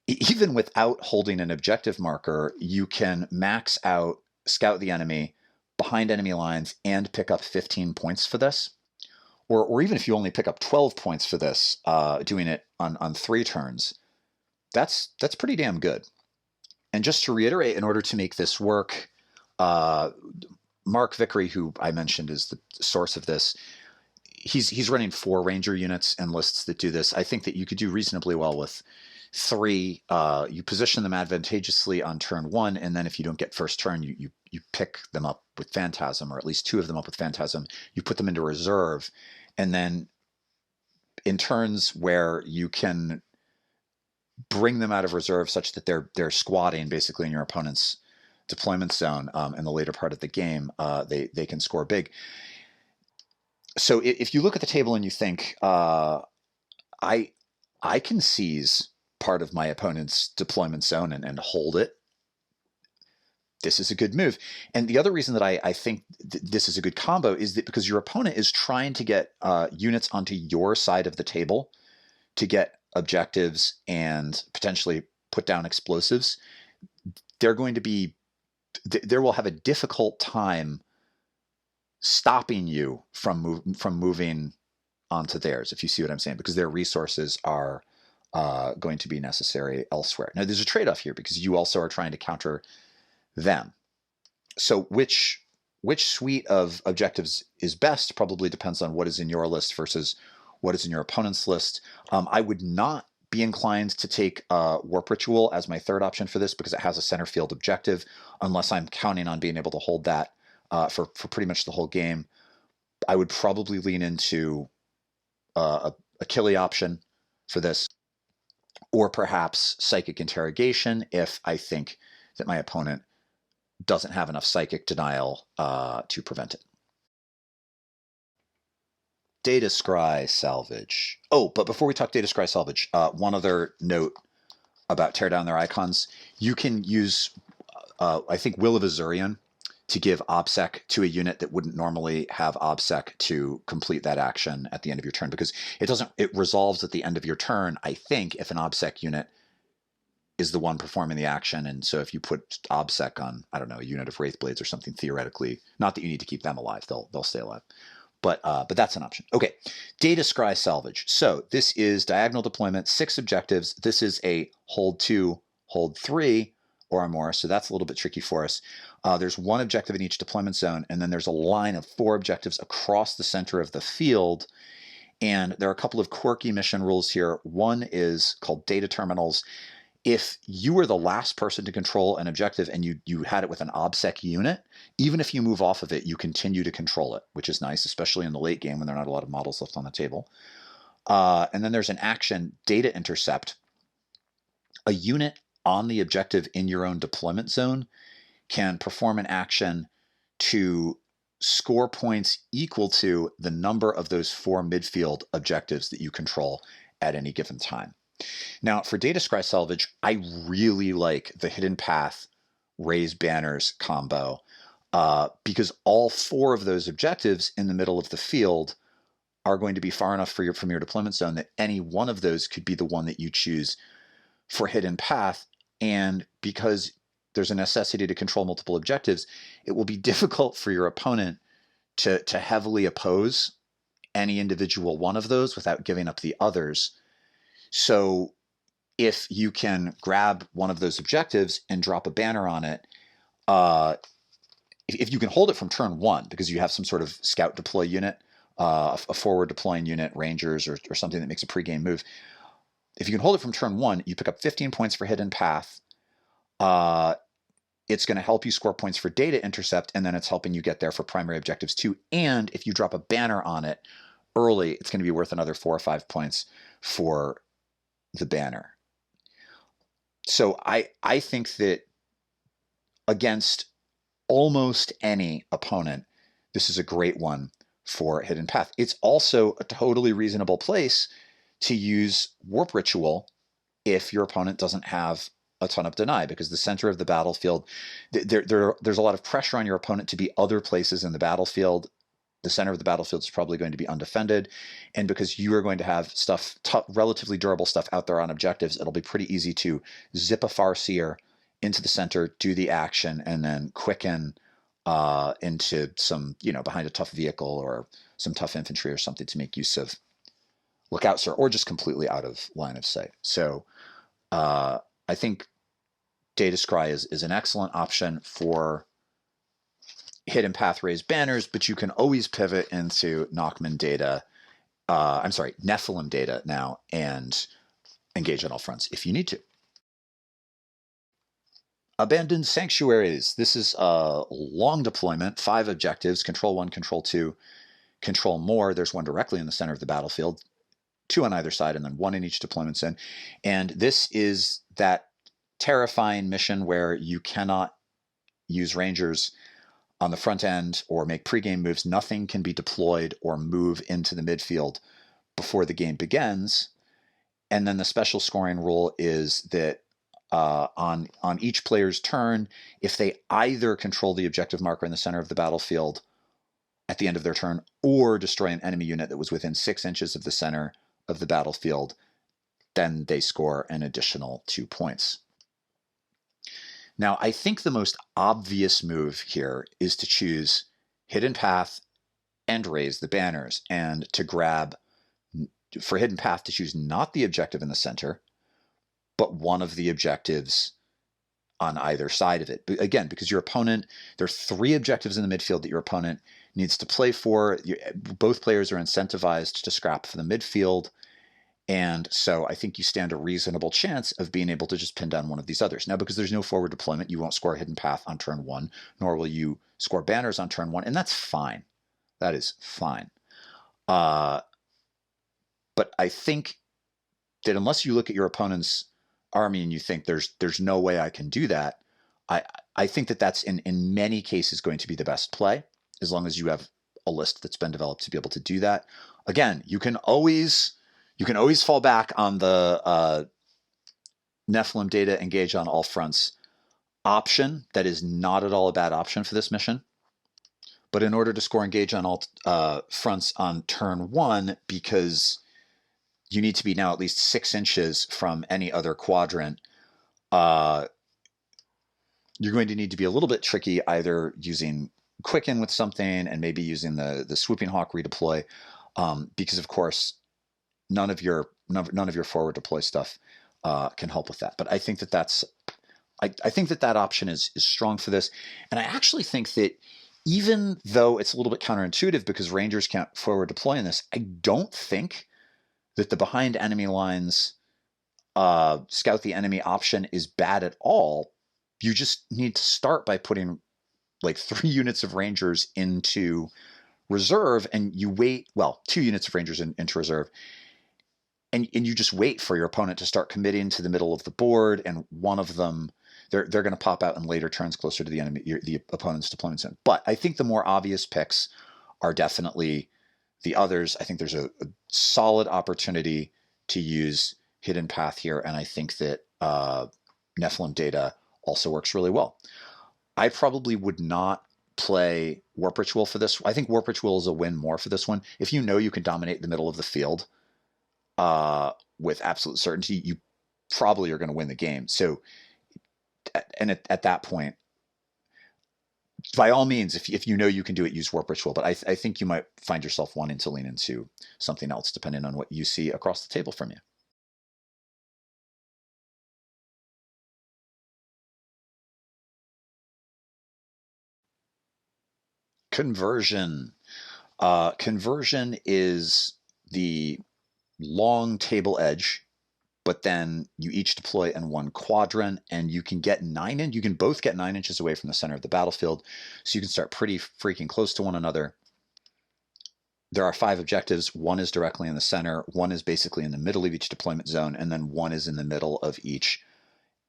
even without holding an objective marker, you can max out Scout the Enemy, Behind Enemy Lines, and pick up 15 points for this. Or even if you only pick up 12 points for this, doing it on 3 turns, that's pretty damn good. And just to reiterate, in order to make this work, Mark Vickery, who I mentioned is the source of this, he's running 4 Ranger units and lists that do this. I think that you could do reasonably well with 3. You position them advantageously on turn 1, and then if you don't get first turn, you pick them up with Phantasm, or at least 2 of them up with Phantasm. You put them into reserve, and then in turns where you can bring them out of reserve such that they're squatting basically in your opponent's deployment zone in the later part of the game, they can score big. So if you look at the table and you think, I can seize part of my opponent's deployment zone and hold it, this is a good move. And the other reason that I think this is a good combo is that because your opponent is trying to get units onto your side of the table to get objectives and potentially put down explosives, there will have a difficult time stopping you from moving onto theirs, if you see what I'm saying, because their resources are going to be necessary elsewhere. Now, there's a trade-off here because you also are trying to counter them. So which suite of objectives is best probably depends on what is in your list versus what is in your opponent's list. I would not be inclined to take Warp Ritual as my third option for this because it has a center field objective, unless I'm counting on being able to hold that for pretty much the whole game. I would probably lean into a Achille option for this, or perhaps Psychic Interrogation if I think that my opponent doesn't have enough Psychic Denial to prevent it. Data Scry-Salvage. Oh, but before we talk Data Scry-Salvage, one other note about Tear Down Their Icons. You can use, I think, Will of Azurian to give OBSEC to a unit that wouldn't normally have OBSEC to complete that action at the end of your turn, because it resolves at the end of your turn, I think, if an OBSEC unit is the one performing the action. And so if you put OBSEC on, I don't know, a unit of Wraithblades or something, theoretically, not that you need to keep them alive, they'll stay alive. But that's an option. Okay, Data Scry-Salvage. So this is diagonal deployment, 6 objectives. This is a hold 2, hold 3, or more. So that's a little bit tricky for us. There's 1 objective in each deployment zone, and then there's a line of 4 objectives across the center of the field. And there are a couple of quirky mission rules here. One is called Data Terminals. If you were the last person to control an objective and you had it with an OBSEC unit, even if you move off of it, you continue to control it, which is nice, especially in the late game when there are not a lot of models left on the table. And then there's an action, Data Intercept. A unit on the objective in your own deployment zone can perform an action to score points equal to the number of those 4 midfield objectives that you control at any given time. Now, for Data Scry-Salvage, I really like the Hidden Path Raise Banners combo because all 4 of those objectives in the middle of the field are going to be far enough from your deployment zone that any one of those could be the one that you choose for Hidden Path. And because there's a necessity to control multiple objectives, it will be difficult for your opponent to heavily oppose any individual one of those without giving up the others. So if you can grab one of those objectives and drop a banner on it, if you can hold it from turn 1 because you have some sort of scout deploy unit, a forward deploying unit, Rangers, or something that makes a pregame move, if you can hold it from turn 1, you pick up 15 points for Hidden Path. It's going to help you score points for Data Intercept, and then it's helping you get there for primary objectives too. And if you drop a banner on it early, it's going to be worth another 4 or 5 points for the banner. So I think that against almost any opponent, this is a great one for Hidden Path. It's also a totally reasonable place to use Warp Ritual if your opponent doesn't have a ton of deny, because the center of the battlefield, there's a lot of pressure on your opponent to be other places in the battlefield. The center of the battlefield is probably going to be undefended, and because you are going to have stuff, relatively durable stuff out there on objectives, it'll be pretty easy to zip a Farseer into the center, do the action, and then quicken into some, behind a tough vehicle or some tough infantry or something to make use of Lookout Sir, or just completely out of line of sight. So I think Data Scry is an excellent option for Hidden Path raised banners, but you can always pivot into Nephilim data now and engage on all fronts if you need to. Abandoned Sanctuaries. This is a long deployment, 5 objectives, control 1, control 2, control more. There's one directly in the center of the battlefield, 2 on either side, and then 1 in each deployment zone. And this is that terrifying mission where you cannot use Rangers on the front end or make pregame moves. Nothing can be deployed or move into the midfield before the game begins. And then the special scoring rule is that on each player's turn, if they either control the objective marker in the center of the battlefield at the end of their turn or destroy an enemy unit that was within 6 inches of the center of the battlefield, then they score an additional 2 points. Now, I think the most obvious move here is to choose Hidden Path and raise the banners, and to grab, for Hidden Path, to choose not the objective in the center, but one of the objectives on either side of it. But again, because your opponent, there are 3 objectives in the midfield that your opponent needs to play for. Both players are incentivized to scrap for the midfield. And so I think you stand a reasonable chance of being able to just pin down one of these others. Now, because there's no forward deployment, you won't score a Hidden Path on turn 1, nor will you score banners on turn 1, and that's fine. That is fine. But I think that unless you look at your opponent's army and you think there's no way I can do that, I think that that's in many cases going to be the best play, as long as you have a list that's been developed to be able to do that. Again, you can always fall back on the Nephilim data engage on all fronts option. That is not at all a bad option for this mission. But in order to score engage on all fronts on turn 1, because you need to be now at least 6 inches from any other quadrant, you're going to need to be a little bit tricky, either using Quicken with something and maybe using the Swooping Hawk redeploy, because of course none of your forward deploy stuff can help with that. But I think that I think that option is strong for this, and I actually think that even though it's a little bit counterintuitive because Rangers can't forward deploy in this, I don't think that the behind enemy lines scout the enemy option is bad at all. You just need to start by putting like 3 units of Rangers into reserve, and you wait, 2 units of Rangers into reserve, and you just wait for your opponent to start committing to the middle of the board, and one of them, they're going to pop out in later turns closer to the opponent's deployment zone. But I think the more obvious picks are definitely the others. I think there's a solid opportunity to use Hidden Path here, and I think that Nephilim data also works really well. I probably would not play Warp Ritual for this. I think Warp Ritual is a win more for this one. If you know you can dominate the middle of the field with absolute certainty, you probably are going to win the game. So, and at that point, by all means, if you know you can do it, use Warp Ritual. But I think you might find yourself wanting to lean into something else, depending on what you see across the table from you. Conversion. Conversion is the long table edge, but then you each deploy in one quadrant, and you can get you can both get 9 inches away from the center of the battlefield, so you can start pretty freaking close to one another. there are 5 objectives. 1 is directly in the center, 1 is basically in the middle of each deployment zone, and then 1 is in the middle of each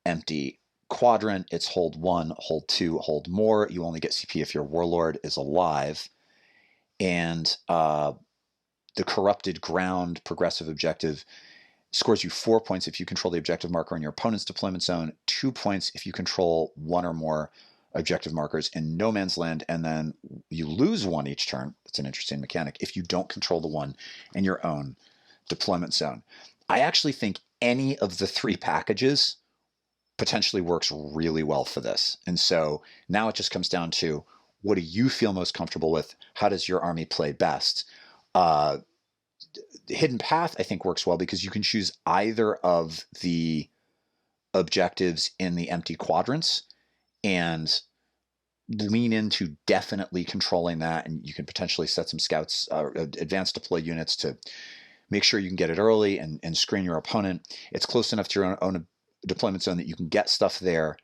empty quadrant. It's hold 1, hold 2, hold more. You only get CP if your warlord is alive. And the corrupted ground progressive objective scores you 4 points if you control the objective marker in your opponent's deployment zone, 2 points if you control 1 or more objective markers in no man's land, and then you lose 1 each turn. It's an interesting mechanic if you don't control the 1 in your own deployment zone. I actually think any of the 3 packages potentially works really well for this. And so now it just comes down to, what do you feel most comfortable with? How does your army play best? Hidden Path, I think, works well because you can choose either of the objectives in the empty quadrants and lean into definitely controlling that. And you can potentially set some scouts, advanced deploy units to make sure you can get it early and screen your opponent. It's close enough to your own deployment zone that you can get stuff there.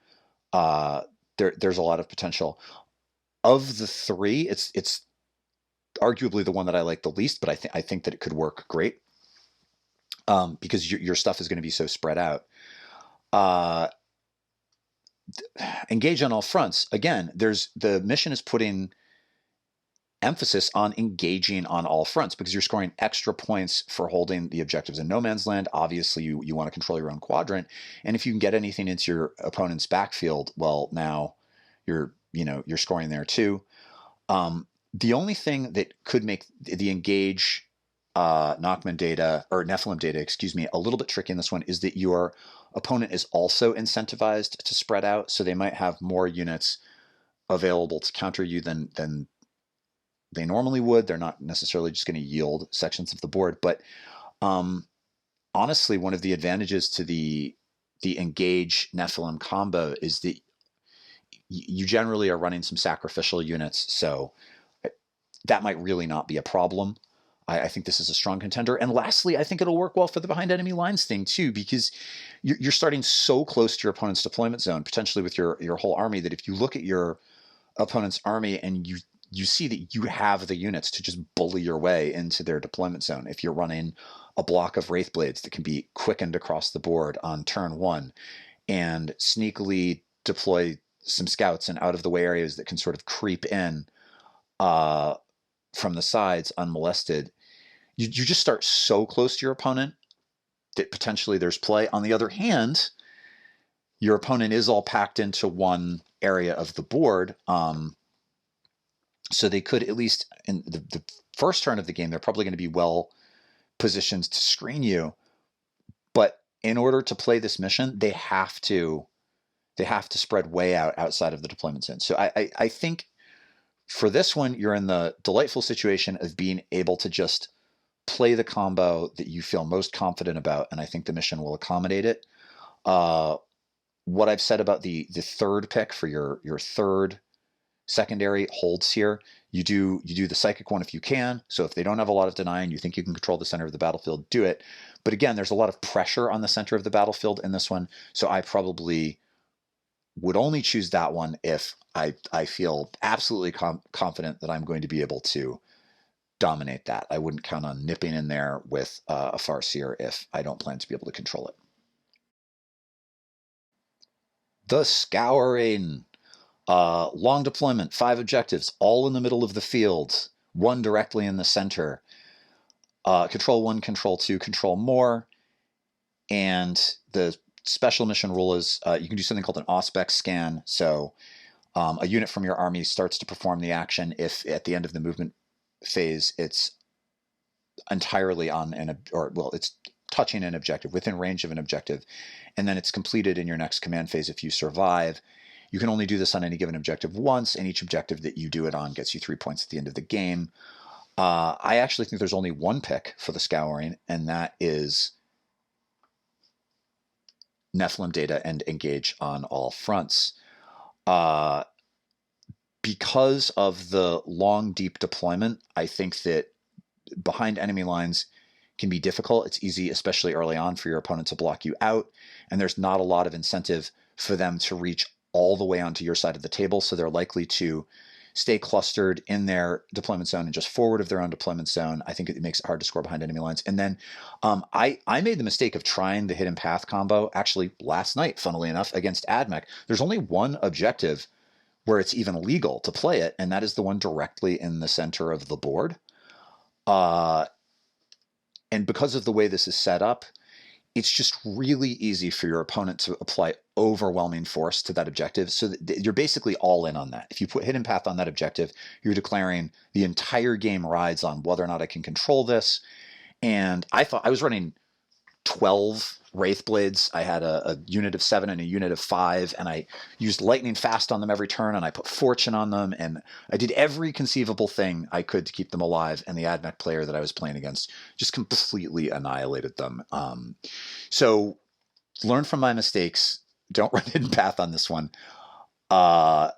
There's a lot of potential. Of the 3, it's arguably the one that I like the least, but I think that it could work great because your stuff is going to be so spread out. Engage on all fronts. Again, the mission is putting emphasis on engaging on all fronts because you're scoring extra points for holding the objectives in no man's land. Obviously, you want to control your own quadrant, and if you can get anything into your opponent's backfield, well, now you're scoring there too. The only thing that could make the engage Nachman data, or Nephilim data, excuse me, a little bit tricky in this one is that your opponent is also incentivized to spread out, so they might have more units available to counter you than they normally would. They're not necessarily just going to yield sections of the board, but honestly, one of the advantages to the engage Nephilim combo is that you generally are running some sacrificial units, so that might really not be a problem. I think this is a strong contender. And lastly, I think it'll work well for the behind enemy lines thing too, because you're starting so close to your opponent's deployment zone, potentially with your whole army, that if you look at your opponent's army and you see that you have the units to just bully your way into their deployment zone. If you're running a block of Wraithblades that can be quickened across the board on turn 1 and sneakily deploy some scouts in out of the way areas that can sort of creep in from the sides unmolested, you just start so close to your opponent that potentially there's play. On the other hand, your opponent is all packed into one area of the board, so they could, at least in the first turn of the game, they're probably going to be well positioned to screen you. But in order to play this mission, they have to spread way outside of the deployment zone. So I think for this one, you're in the delightful situation of being able to just play the combo that you feel most confident about, and I think the mission will accommodate it. What I've said about the third pick for your third secondary holds here. You do the psychic one if you can. So if they don't have a lot of deny and you think you can control the center of the battlefield, do it. But again, there's a lot of pressure on the center of the battlefield in this one, so I probably would only choose that one if I feel absolutely confident that I'm going to be able to dominate that. I wouldn't count on nipping in there with a Farseer if I don't plan to be able to control it. The Scouring. Long deployment, 5 objectives, all in the middle of the field, 1 directly in the center. Control 1, control 2, control more. And the special mission rule is you can do something called an Auspex scan. So a unit from your army starts to perform the action if at the end of the movement phase it's entirely on it's touching an objective, within range of an objective, and then it's completed in your next command phase if you survive. You can only do this on any given objective once, and each objective that you do it on gets you 3 points at the end of the game. I actually think there's only one pick for the Scouring, and that is Nephilim data and engage on all fronts. Because of the long, deep deployment, I think that behind enemy lines can be difficult. It's easy, especially early on, for your opponent to block you out, and there's not a lot of incentive for them to reach all the way onto your side of the table, so they're likely to stay clustered in their deployment zone and just forward of their own deployment zone. I think it makes it hard to score behind enemy lines. And then I made the mistake of trying the hidden path combo actually last night, funnily enough, against AdMech. There's only one objective where it's even legal to play it, and that is the one directly in the center of the board. And because of the way this is set up, it's just really easy for your opponent to apply overwhelming force to that objective. So that you're basically all in on that. If you put hidden path on that objective, you're declaring the entire game rides on whether or not I can control this. And I thought I was running 12 Wraith Blades. I had a unit of 7 and a unit of 5, and I used lightning fast on them every turn, and I put fortune on them, and I did every conceivable thing I could to keep them alive, and the AdMech player that I was playing against just completely annihilated them. So learn from my mistakes. Don't run hidden path on this one. Unless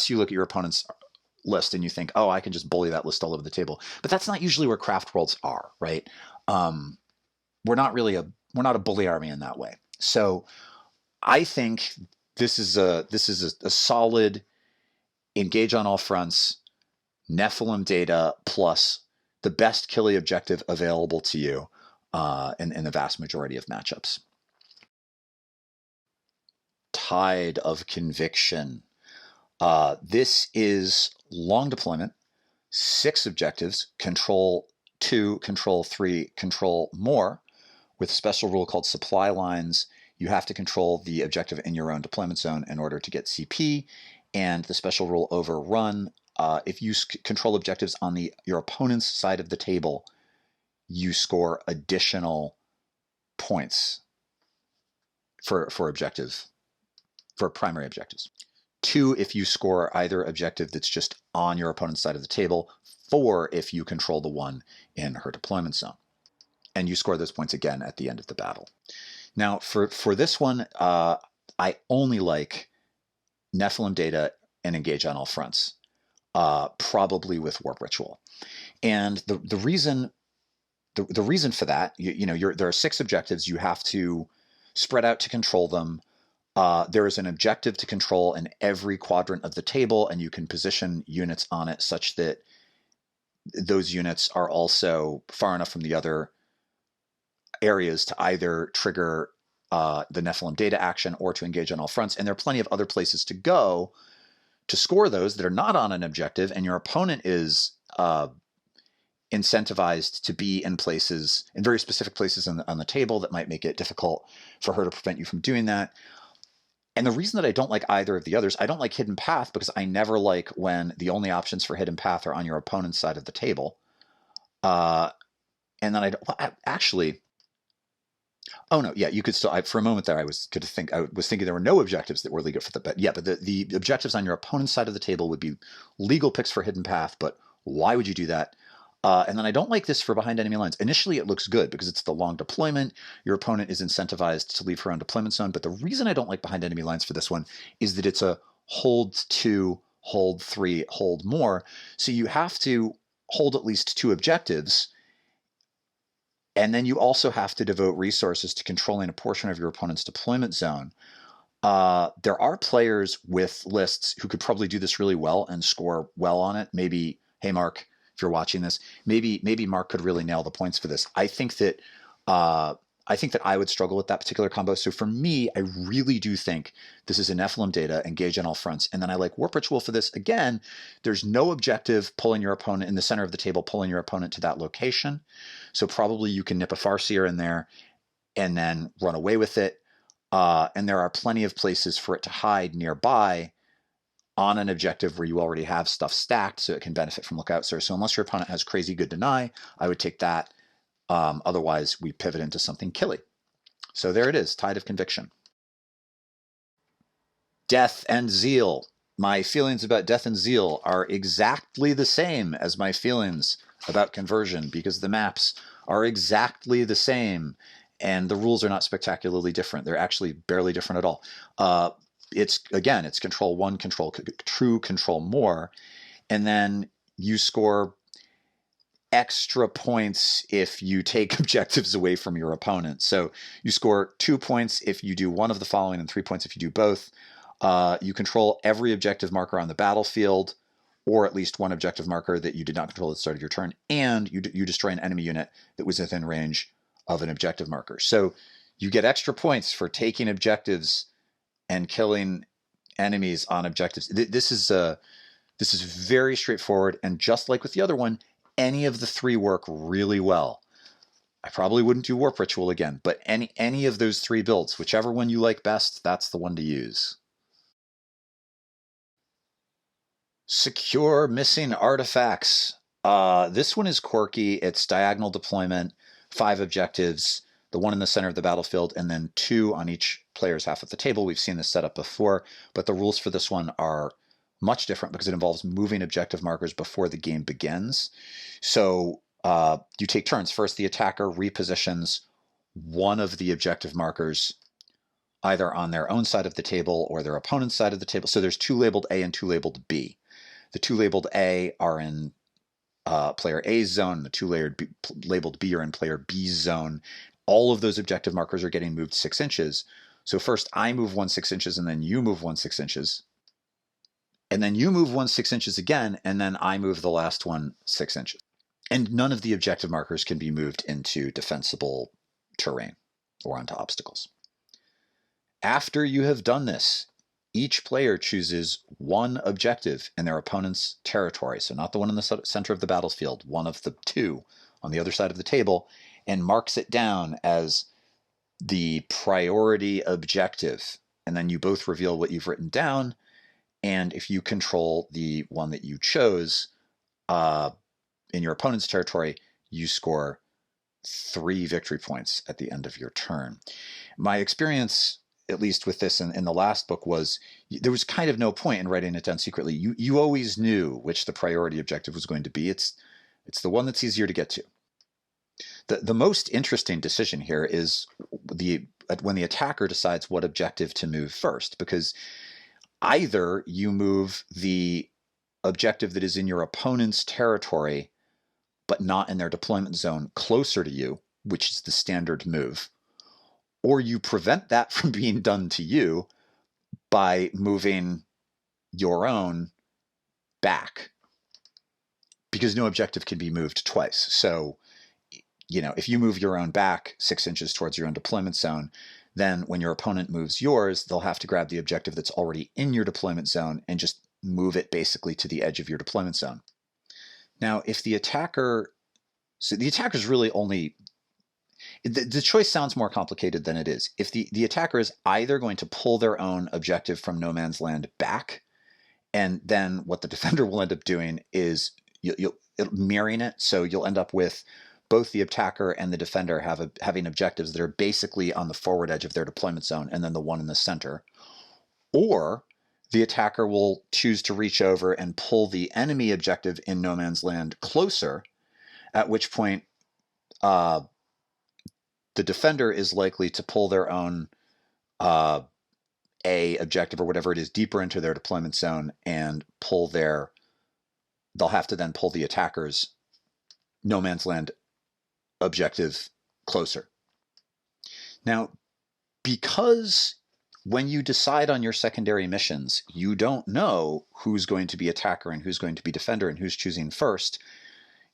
you look at your opponent's list and you think, oh, I can just bully that list all over the table. But that's not usually where Craftworlds are, right? We're not a bully army in that way. So I think this is a solid engage on all fronts, Nephilim data plus the best killy objective available to you in the vast majority of matchups. Tide of Conviction. This is long deployment, 6 objectives, control 2, control 3, control more, with a special rule called supply lines. You have to control the objective in your own deployment zone in order to get CP, and the special rule overrun. If you control objectives on your opponent's side of the table, you score additional points for primary objectives. 2 if you score either objective that's just on your opponent's side of the table. 4 if you control the one in her deployment zone. And you score those points again at the end of the battle. Now, for this one, I only like Nephilim data and engage on all fronts, probably with Warp Ritual. And the reason for that, there are 6 objectives. You have to spread out to control them. There is an objective to control in every quadrant of the table, and you can position units on it such that those units are also far enough from the other areas to either trigger the Nephilim data action or to engage on all fronts. And there are plenty of other places to go to score those that are not on an objective, and your opponent is incentivized to be in very specific places on the table that might make it difficult for her to prevent you from doing that. And the reason that I don't like either of the others, I don't like Hidden Path because I never like when the only options for Hidden Path are on your opponent's side of the table. And then you could still, for a moment there, I was thinking there were no objectives that were legal for but the objectives on your opponent's side of the table would be legal picks for Hidden Path, but why would you do that? And then I don't like this for behind enemy lines. Initially, it looks good because it's the long deployment. Your opponent is incentivized to leave her own deployment zone. But the reason I don't like behind enemy lines for this one is that it's a hold 2, hold 3, hold more. So you have to hold at least 2 objectives. And then you also have to devote resources to controlling a portion of your opponent's deployment zone. There are players with lists who could probably do this really well and score well on it. Maybe, hey, Mark, if you're watching this, maybe Mark could really nail the points for this. I think that I would struggle with that particular combo. So for me, I really do think this is a Nephilim data, engage on all fronts. And then I like Warp Ritual for this. Again, there's no objective pulling your opponent in the center of the table, pulling your opponent to that location. So probably you can nip a Farseer in there and then run away with it. And there are plenty of places for it to hide nearby on an objective where you already have stuff stacked, so it can benefit from Lookout Sir. So unless your opponent has crazy good deny, I would take that. Otherwise, we pivot into something killy. So there it is, Tide of Conviction. Death and Zeal. My feelings about Death and Zeal are exactly the same as my feelings about Conversion, because the maps are exactly the same, and the rules are not spectacularly different. They're actually barely different at all. It's control 1, true control more, and then you score extra points if you take objectives away from your opponent. So you score 2 points if you do one of the following and 3 points if you do both. You control every objective marker on the battlefield, or at least one objective marker that you did not control at the start of your turn, and you destroy an enemy unit that was within range of an objective marker. So you get extra points for taking objectives and killing enemies on objectives. This is very straightforward, and just like with the other one, any of the three work really well. I probably wouldn't do Warp Ritual again, but any of those three builds, whichever one you like best, that's the one to use. Secure missing artifacts. This one is quirky. It's diagonal deployment, 5 objectives, the one in the center of the battlefield, and then 2 on each player's half of the table. We've seen this setup before, but the rules for this one are much different because it involves moving objective markers before the game begins. So you take turns. First, the attacker repositions one of the objective markers either on their own side of the table or their opponent's side of the table. So there's 2 labeled A and 2 labeled B. The 2 labeled A are in player A's zone. The 2 labeled B are in player B's zone. All of those objective markers are getting moved 6 inches. So first I move 1 6 inches, and then you move 1 6 inches. And then you move 1 6 inches again, and then I move the last one 6 inches. And none of the objective markers can be moved into defensible terrain or onto obstacles. After you have done this, each player chooses one objective in their opponent's territory, so not the one in the center of the battlefield, one of the 2 on the other side of the table, and marks it down as the priority objective. And then you both reveal what you've written down, and if you control the one that you chose in your opponent's territory, you score 3 victory points at the end of your turn. My experience, at least with this in the last book, was there was kind of no point in writing it down secretly. You always knew which the priority objective was going to be. It's the one that's easier to get to. The most interesting decision here is when the attacker decides what objective to move first, because either you move the objective that is in your opponent's territory but not in their deployment zone closer to you, which is the standard move, or you prevent that from being done to you by moving your own back, because no objective can be moved twice. So, if you move your own back 6 inches towards your own deployment zone, then when your opponent moves yours, they'll have to grab the objective that's already in your deployment zone and just move it basically to the edge of your deployment zone. Now, if the attacker's really only, the choice sounds more complicated than it is. If the attacker is either going to pull their own objective from no man's land back, and then what the defender will end up doing is you'll mirroring it, so you'll end up with both the attacker and the defender having objectives that are basically on the forward edge of their deployment zone, and then the one in the center. Or the attacker will choose to reach over and pull the enemy objective in no man's land closer, at which point the defender is likely to pull their own A objective or whatever it is deeper into their deployment zone and they'll have to then pull the attacker's no man's land objective closer. Now, because when you decide on your secondary missions, you don't know who's going to be attacker and who's going to be defender and who's choosing first,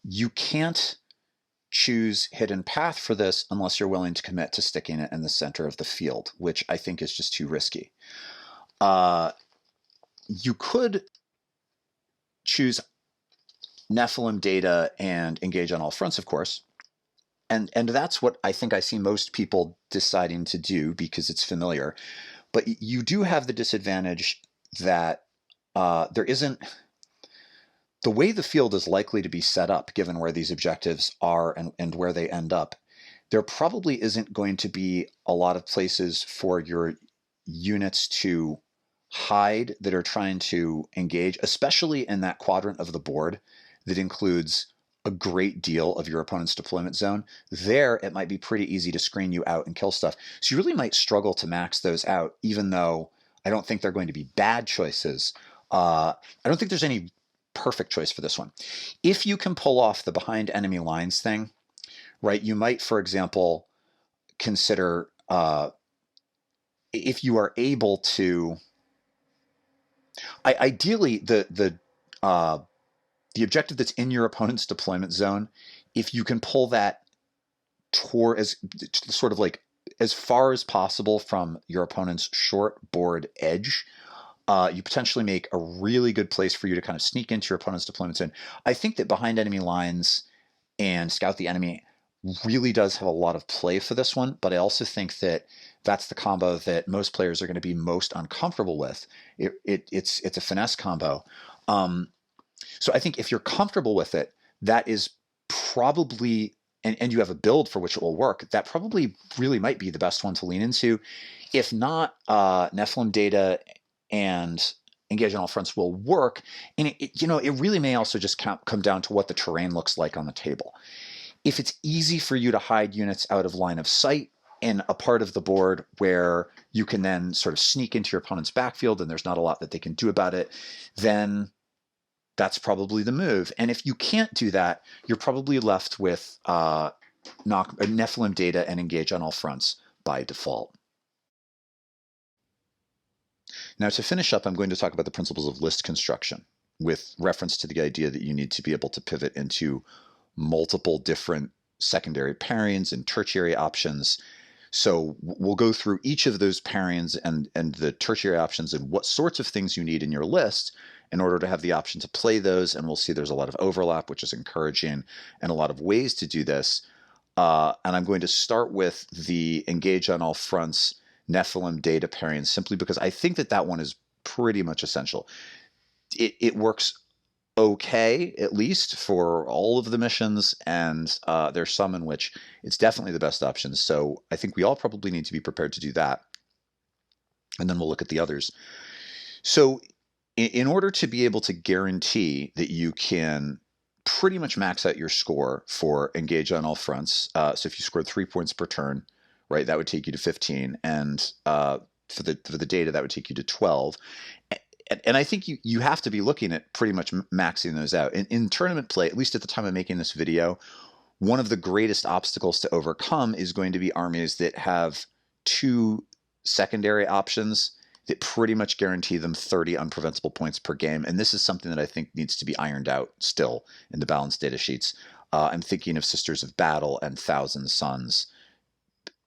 you can't choose hidden path for this unless you're willing to commit to sticking it in the center of the field, which I think is just too risky. You could choose Nephilim data and engage on all fronts, of course. And that's what I think I see most people deciding to do because it's familiar. But you do have the disadvantage that there isn't, the way the field is likely to be set up, given where these objectives are and where they end up, there probably isn't going to be a lot of places for your units to hide that are trying to engage, especially in that quadrant of the board that includes a great deal of your opponent's deployment zone. There, it might be pretty easy to screen you out and kill stuff. So you really might struggle to max those out, even though I don't think they're going to be bad choices. I don't think there's any perfect choice for this one. If you can pull off the behind enemy lines thing, right, you might, for example, consider if you are able to Ideally, the objective that's in your opponent's deployment zone, if you can pull that toward as sort of like as far as possible from your opponent's short board edge, you potentially make a really good place for you to kind of sneak into your opponent's deployment zone. I think that behind enemy lines and scout the enemy really does have a lot of play for this one, but I also think that that's the combo that most players are going to be most uncomfortable with. It's a finesse combo. So I think if you're comfortable with it, that is probably, and you have a build for which it will work, that probably really might be the best one to lean into. If not, Nephilim data and engage on all fronts will work. And it really may also just come down to what the terrain looks like on the table. If it's easy for you to hide units out of line of sight in a part of the board where you can then sort of sneak into your opponent's backfield and there's not a lot that they can do about it, then that's probably the move. And if you can't do that, you're probably left with Nephilim data and engage on all fronts by default. Now, to finish up, I'm going to talk about the principles of list construction with reference to the idea that you need to be able to pivot into multiple different secondary pairings and tertiary options. So we'll go through each of those pairings and the tertiary options and what sorts of things you need in your list in order to have the option to play those. And we'll see there's a lot of overlap, which is encouraging, and a lot of ways to do this. And I'm going to start with the engage on all fronts Nephilim data pairing, simply because I think that one is pretty much essential. It works okay, at least for all of the missions, and there's some in which it's definitely the best option. So I think we all probably need to be prepared to do that. And then we'll look at the others. So in order to be able to guarantee that you can pretty much max out your score for engage on all fronts, so if you scored 3 points per turn, right, that would take you to 15, and for the data, that would take you to 12. And I think you have to be looking at pretty much maxing those out. In tournament play, at least at the time of making this video, one of the greatest obstacles to overcome is going to be armies that have 2 secondary options that pretty much guarantee them 30 unpreventable points per game. And this is something that I think needs to be ironed out still in the balanced data sheets. I'm thinking of Sisters of Battle and Thousand Suns.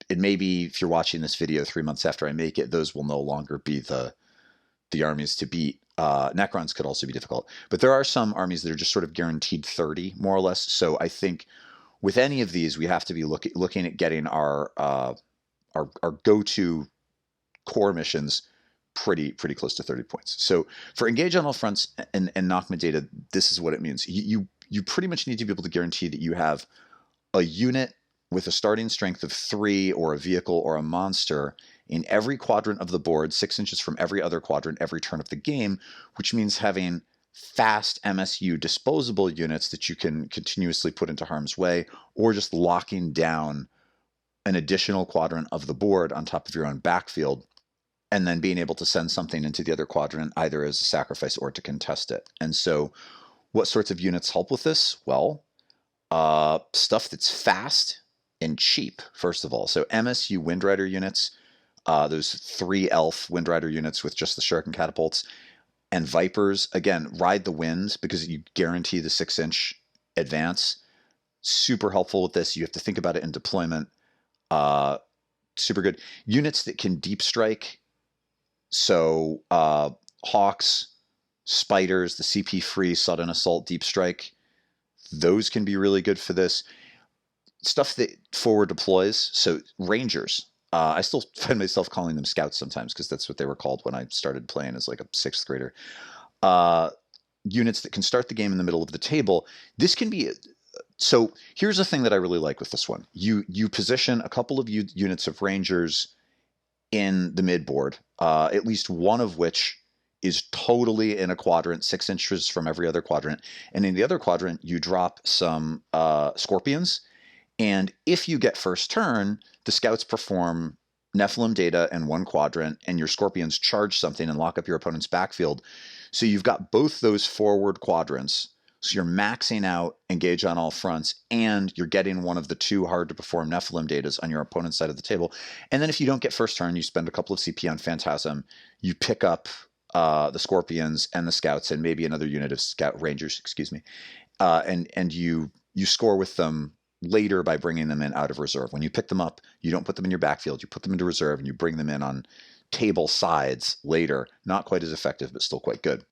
It may be, if you're watching this video 3 months after I make it, those will no longer be the armies to beat. Necrons could also be difficult, but there are some armies that are just sort of guaranteed 30, more or less. So I think with any of these, we have to be looking at getting our go-to core missions pretty close to 30 points. So for engage on all fronts and Nocma data, this is what it means. You pretty much need to be able to guarantee that you have a unit with a starting strength of 3, or a vehicle or a monster in every quadrant of the board, 6 inches from every other quadrant every turn of the game, which means having fast MSU disposable units that you can continuously put into harm's way, or just locking down an additional quadrant of the board on top of your own backfield, and then being able to send something into the other quadrant either as a sacrifice or to contest it. And so what sorts of units help with this? Well, stuff that's fast and cheap, first of all. So MSU Windrider units, those 3 elf Windrider units with just the shuriken catapults, and Vipers, again, ride the wind because you guarantee the 6-inch advance. Super helpful with this. You have to think about it in deployment. Super good. Units that can deep strike. So Hawks, Spiders, the CP-free sudden assault deep strike, those can be really good for this. Stuff that forward deploys, so Rangers. I still find myself calling them Scouts sometimes because that's what they were called when I started playing as like a 6th grader. Units that can start the game in the middle of the table. This can be... So here's the thing that I really like with this one. You position a couple of units of Rangers in the midboard, at least one of which is totally in a quadrant, 6 inches from every other quadrant. And in the other quadrant, you drop some Scorpions. And if you get first turn, the Scouts perform Nephilim data in one quadrant, and your Scorpions charge something and lock up your opponent's backfield. So you've got both those forward quadrants. So you're maxing out engage on all fronts, and you're getting one of the 2 hard to perform Nephilim datas on your opponent's side of the table. And then if you don't get first turn, you spend a couple of CP on Phantasm. You pick up the Scorpions and the Scouts, and maybe another unit of Scout Rangers, excuse me. And you score with them later by bringing them in out of reserve. When you pick them up, you don't put them in your backfield. You put them into reserve, and you bring them in on table sides later. Not quite as effective, but still quite good.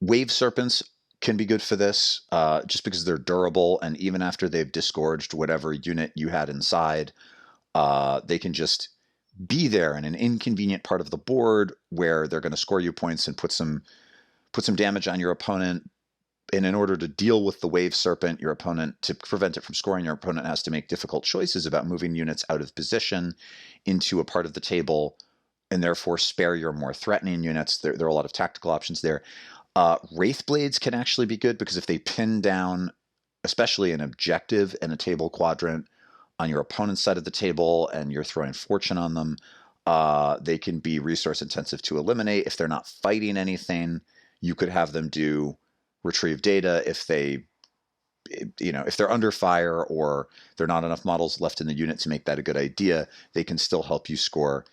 Wave Serpents can be good for this, just because they're durable, and even after they've disgorged whatever unit you had inside, they can just be there in an inconvenient part of the board where they're going to score you points and put some damage on your opponent. And in order to deal with the Wave Serpent, to prevent it from scoring, your opponent has to make difficult choices about moving units out of position into a part of the table, and therefore spare your more threatening units. There are a lot of tactical options there. Wraithblades can actually be good, because if they pin down, especially an objective in a table quadrant, on your opponent's side of the table, and you're throwing fortune on them, they can be resource intensive to eliminate. If they're not fighting anything, you could have them do retrieve data. If they're under fire, or there are not enough models left in the unit to make that a good idea, they can still help you score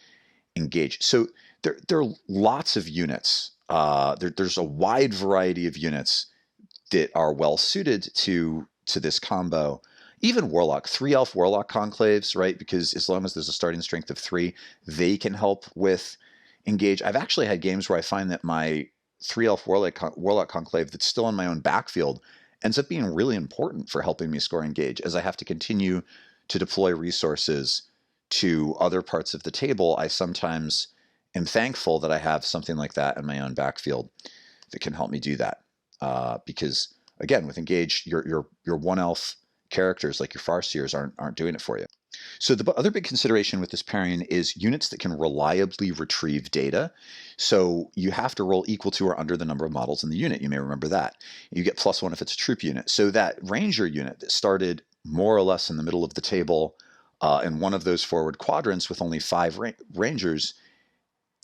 engage. So there are lots of units. There's a wide variety of units that are well suited to this combo. Even Warlock, 3-elf Warlock conclaves, right? Because as long as there's a starting strength of 3, they can help with engage. I've actually had games where I find that my 3-elf Warlock conclave that's still in my own backfield ends up being really important for helping me score engage, as I have to continue to deploy resources to other parts of the table. I sometimes am thankful that I have something like that in my own backfield that can help me do that. Because again, with engage, your 1-elf characters like your Farseers aren't doing it for you. So the other big consideration with this pairing is units that can reliably retrieve data. So you have to roll equal to or under the number of models in the unit. You may remember that. You get +1 if it's a troop unit. So that Ranger unit that started more or less in the middle of the table in one of those forward quadrants with only 5 Rangers,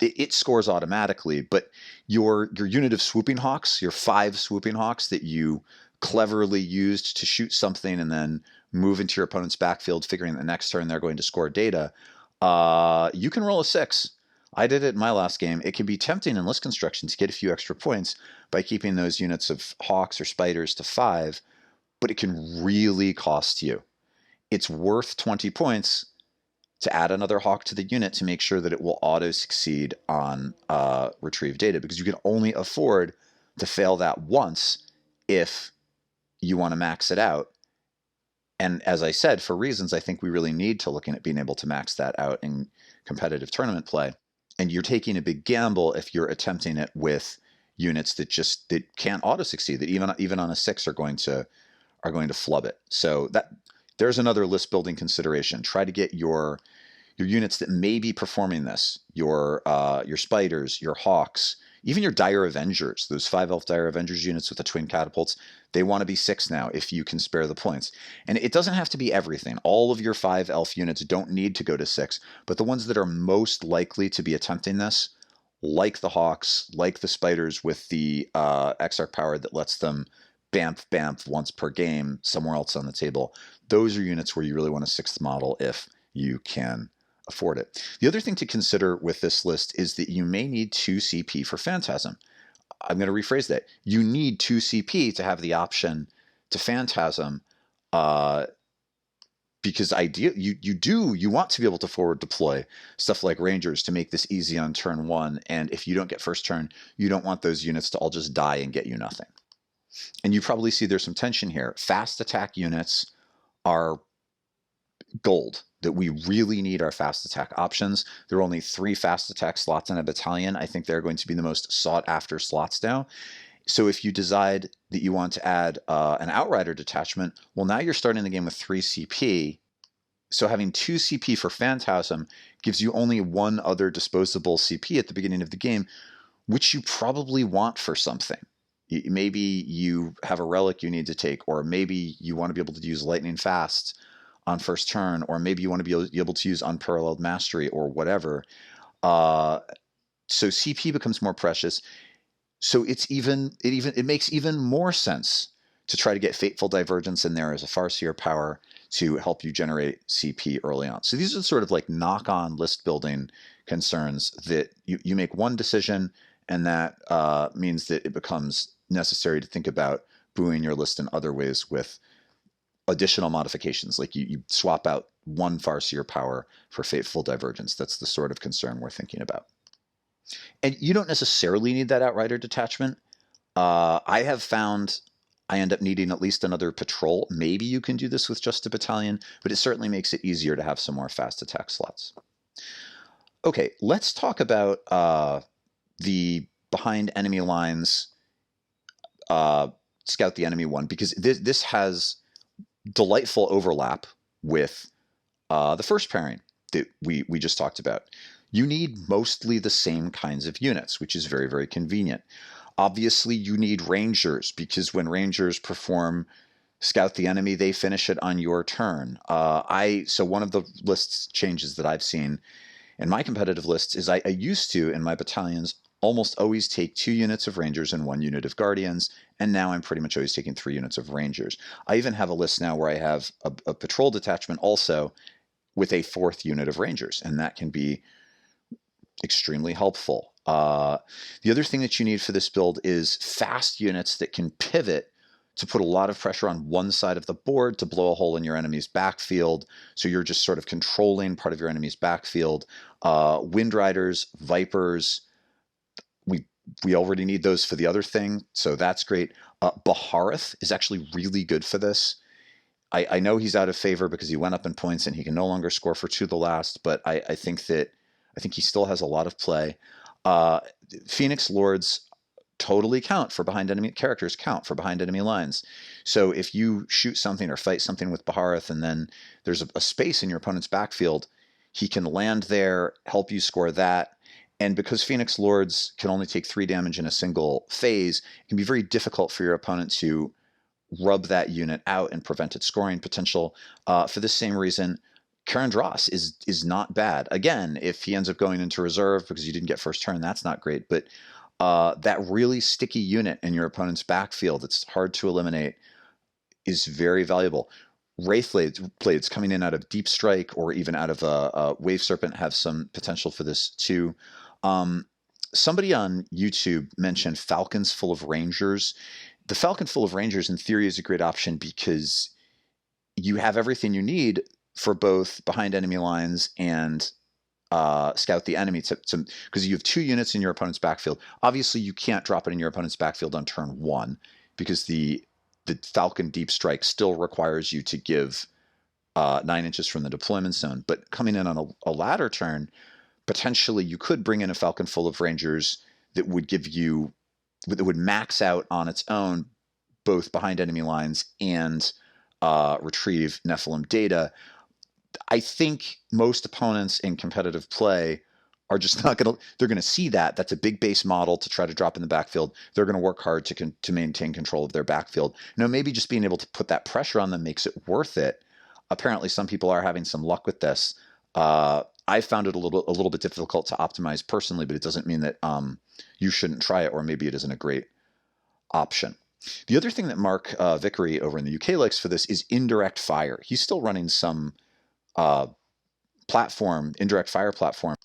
it scores automatically. But your unit of Swooping Hawks, your 5 Swooping Hawks that you cleverly used to shoot something and then move into your opponent's backfield, figuring the next turn they're going to score data, you can roll a 6. I did it in my last game. It can be tempting in list construction to get a few extra points by keeping those units of Hawks or Spiders to 5, but it can really cost you. It's worth 20 points to add another Hawk to the unit to make sure that it will auto-succeed on retrieve data, because you can only afford to fail that once if you want to max it out. And as I said, for reasons I think we really need to looking at being able to max that out in competitive tournament play. And you're taking a big gamble if you're attempting it with units that can't auto-succeed, that even on a 6 are going to flub it. So there's another list building consideration. Try to get your units that may be performing this, your Spiders, your Hawks, even your Dire Avengers, those 5-elf Dire Avengers units with the twin catapults, they want to be 6 now if you can spare the points. And it doesn't have to be everything. All of your 5-elf units don't need to go to 6, but the ones that are most likely to be attempting this, like the Hawks, like the Spiders with the Exarch power that lets them bamf once per game somewhere else on the table, those are units where you really want a 6th model if you can afford it. The other thing to consider with this list is that you may need 2 CP for Phantasm. I'm going to rephrase that. You need 2 CP to have the option to Phantasm, because you want to be able to forward deploy stuff like Rangers to make this easy on turn 1, and if you don't get first turn, you don't want those units to all just die and get you nothing. And you probably see there's some tension here. Fast attack units are gold, that we really need our fast attack options. There are only 3 fast attack slots in a battalion. I think they're going to be the most sought after slots now. So if you decide that you want to add an Outrider detachment, well, now you're starting the game with 3 CP. So having 2 CP for Phantasm gives you only 1 other disposable CP at the beginning of the game, which you probably want for something. Maybe you have a relic you need to take, or maybe you want to be able to use lightning fast on first turn, or maybe you want to be able to use unparalleled mastery or whatever. So CP becomes more precious. So it makes even more sense to try to get Fateful Divergence in there as a Farseer power to help you generate CP early on. So these are sort of like knock-on list building concerns that you make one decision and that means that it becomes necessary to think about buoying your list in other ways with additional modifications, like you swap out one Farseer power for Fateful Divergence. That's the sort of concern we're thinking about. And you don't necessarily need that Outrider detachment. I have found I end up needing at least another patrol. Maybe you can do this with just a battalion, but it certainly makes it easier to have some more fast attack slots. Okay, let's talk about the behind enemy lines scout the enemy one, because this has delightful overlap with the first pairing that we just talked about. You need mostly the same kinds of units, which is very, very convenient. Obviously, you need Rangers, because when Rangers perform Scout the Enemy, they finish it on your turn. So one of the lists changes that I've seen in my competitive lists is I used to, in my battalions, almost always take 2 units of Rangers and 1 unit of Guardians, and now I'm pretty much always taking 3 units of Rangers. I even have a list now where I have a patrol detachment also with a 4th unit of Rangers, and that can be extremely helpful. The other thing that you need for this build is fast units that can pivot to put a lot of pressure on one side of the board to blow a hole in your enemy's backfield, so you're just sort of controlling part of your enemy's backfield. Wind Riders, Vipers, we already need those for the other thing, so that's great. Bahareth is actually really good for this. I know he's out of favor because he went up in points and he can no longer score for 2 the last, but I think he still has a lot of play. Phoenix Lords totally count for behind enemy characters, count for behind enemy lines. So if you shoot something or fight something with Bahareth and then there's a space in your opponent's backfield, he can land there, help you score that. And because Phoenix Lords can only take 3 damage in a single phase, it can be very difficult for your opponent to rub that unit out and prevent its scoring potential. For the same reason, Karandras is not bad. Again, if he ends up going into reserve because you didn't get first turn, that's not great. But that really sticky unit in your opponent's backfield that's hard to eliminate is very valuable. Wraith blades coming in out of Deep Strike or even out of a Wave Serpent have some potential for this too. Somebody on YouTube mentioned Falcons full of Rangers. The Falcon full of Rangers in theory is a great option because you have everything you need for both behind enemy lines and scout the enemy because you have 2 units in your opponent's backfield. Obviously, you can't drop it in your opponent's backfield on turn 1 because the Falcon Deep Strike still requires you to give 9 inches from the deployment zone. But coming in on a latter turn, potentially you could bring in a Falcon full of Rangers that would max out on its own both behind enemy lines and retrieve Nephilim data. I think most opponents in competitive play are just not going to, they're going to see that. That's a big base model to try to drop in the backfield. They're going to work hard to maintain control of their backfield. Maybe just being able to put that pressure on them makes it worth it. Apparently some people are having some luck with this. I found it a little bit difficult to optimize personally, but it doesn't mean that you shouldn't try it, or maybe it isn't a great option. The other thing that Mark Vickery over in the UK likes for this is indirect fire. He's still running some indirect fire platform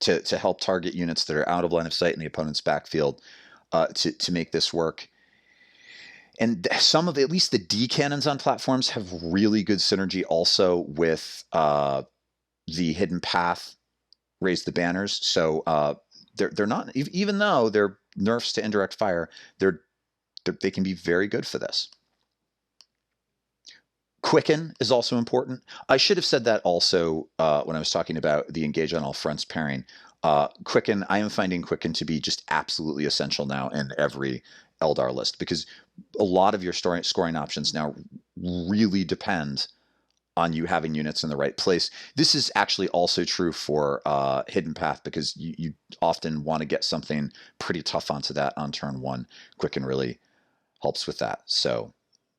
to help target units that are out of line of sight in the opponent's backfield to make this work. And some of at least the D cannons on platforms have really good synergy also with the Hidden Path, Raise the Banners. So they're not, even though they're nerfs to indirect fire, they can be very good for this. Quicken is also important. I should have said that also when I was talking about the Engage on All Fronts pairing. Quicken, I am finding Quicken to be just absolutely essential now in every Eldar list, because a lot of your scoring options now really depend on you having units in the right place. This is actually also true for Hidden Path, because you often want to get something pretty tough onto that on turn 1. Quicken really helps with that. So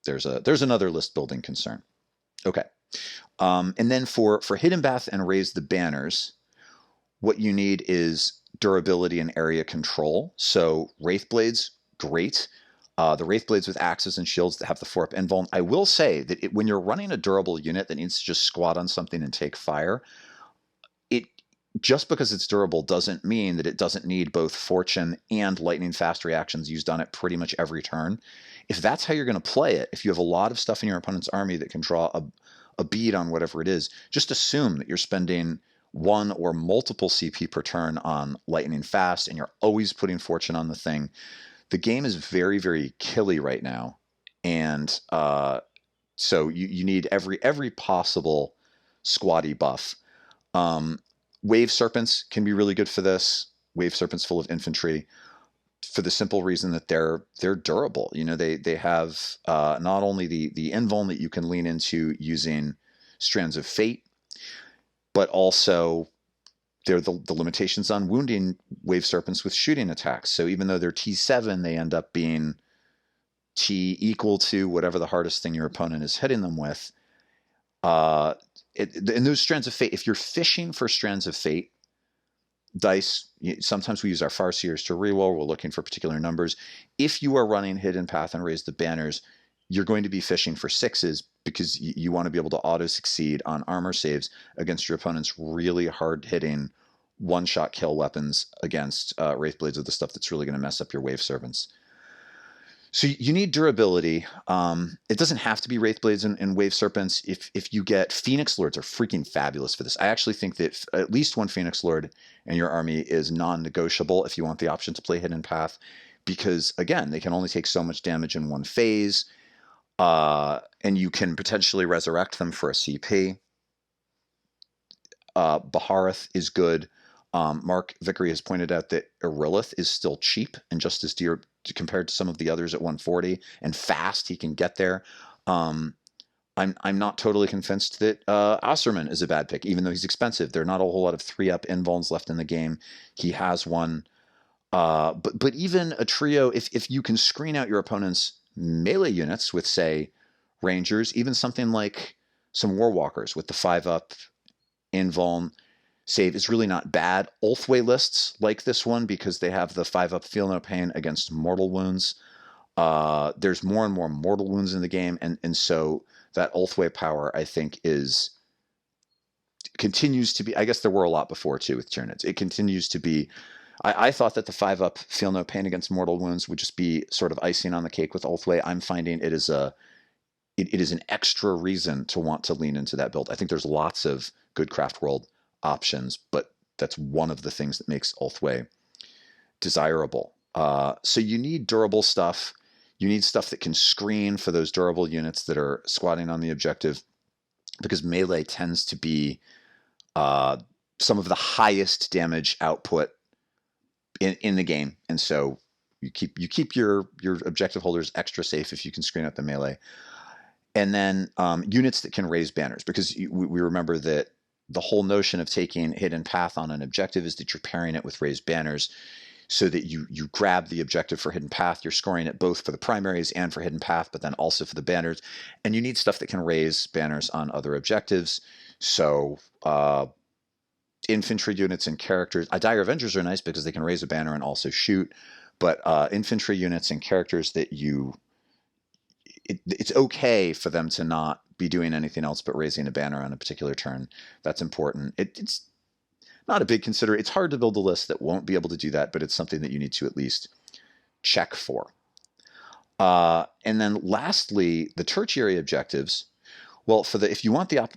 there's another list building concern. Okay. And then for Hidden Path and Raise the Banners, what you need is durability and area control. So Wraith Blades, great. The Wraith Blades with axes and shields that have the 4-up invuln. I will say that when you're running a durable unit that needs to just squat on something and take fire, just because it's durable doesn't mean that it doesn't need both fortune and lightning fast reactions used on it pretty much every turn. If that's how you're going to play it, if you have a lot of stuff in your opponent's army that can draw a bead on whatever it is, just assume that you're spending one or multiple CP per turn on lightning fast, and you're always putting fortune on the thing. The game is very, very killy right now, and so you need every possible squatty buff. Wave Serpents can be really good for this. Wave Serpents full of infantry, for the simple reason that they're durable. You know, they have not only the invuln that you can lean into using Strands of Fate, but also they're the limitations on wounding Wave Serpents with shooting attacks. So even though they're T7, they end up being T equal to whatever the hardest thing your opponent is hitting them with. In those Strands of Fate, if you're fishing for Strands of Fate dice, sometimes we use our Farseers to reroll. We're looking for particular numbers. If you are running Hidden Path and Raise the Banners, you're going to be fishing for 6s because you want to be able to auto-succeed on armor saves against your opponent's really hard-hitting one-shot kill weapons against Wraithblades, or the stuff that's really going to mess up your Wave Servants. So you need durability. It doesn't have to be Wraithblades and Wave Serpents. If you get Phoenix Lords, are freaking fabulous for this. I actually think that at least one Phoenix Lord in your army is non-negotiable if you want the option to play Hidden Path, because again, they can only take so much damage in one phase, and you can potentially resurrect them for a CP. Bahareth is good. Mark Vickery has pointed out that Irilith is still cheap and just as dear compared to some of the others at 140, and fast. He can get there. I'm not totally convinced that Osserman is a bad pick, even though he's expensive. There are not a whole lot of 3-up invulns left in the game. He has one. But even a trio, if you can screen out your opponent's melee units with, say, Rangers, even something like some Warwalkers with the 5-up invuln save is really not bad. Ulthway lists like this one because they have the 5-up Feel No Pain against mortal wounds. There's more and more mortal wounds in the game, and so that Ulthway power, I think, continues to be, I guess there were a lot before too with Tyranids. It continues to be, I thought that the 5-up Feel No Pain against mortal wounds would just be sort of icing on the cake with Ulthway. I'm finding it is an extra reason to want to lean into that build. I think there's lots of good Craftworld options, but that's one of the things that makes Ulthway desirable. So you need durable stuff. You need stuff that can screen for those durable units that are squatting on the objective, because melee tends to be some of the highest damage output in the game, and so you keep your objective holders extra safe if you can screen out the melee. And then units that can raise banners, because we remember that the whole notion of taking Hidden Path on an objective is that you're pairing it with raised banners, so that you grab the objective for Hidden Path. You're scoring it both for the primaries and for Hidden Path, but then also for the banners. And you need stuff that can raise banners on other objectives. So infantry units and characters. Dire Avengers are nice because they can raise a banner and also shoot. But infantry units and characters that it's okay for them to not be doing anything else but raising a banner on a particular turn. That's important. It's not a big consideration. It's hard to build a list that won't be able to do that, but it's something that you need to at least check for. And then lastly, the tertiary objectives. Well, if you want the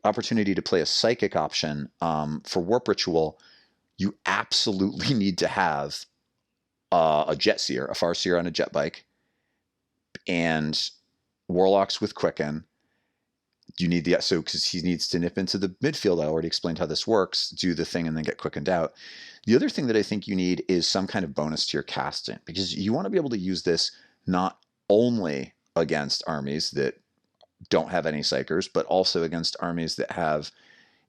opportunity to play a psychic option for Warp Ritual, you absolutely need to have a Jet Seer, a Farseer on a jet bike, and Warlocks with Quicken. You need because he needs to nip into the midfield. I already explained how this works. Do the thing and then get quickened out. The other thing that I think you need is some kind of bonus to your casting, because you want to be able to use this not only against armies that don't have any psychers, but also against armies that have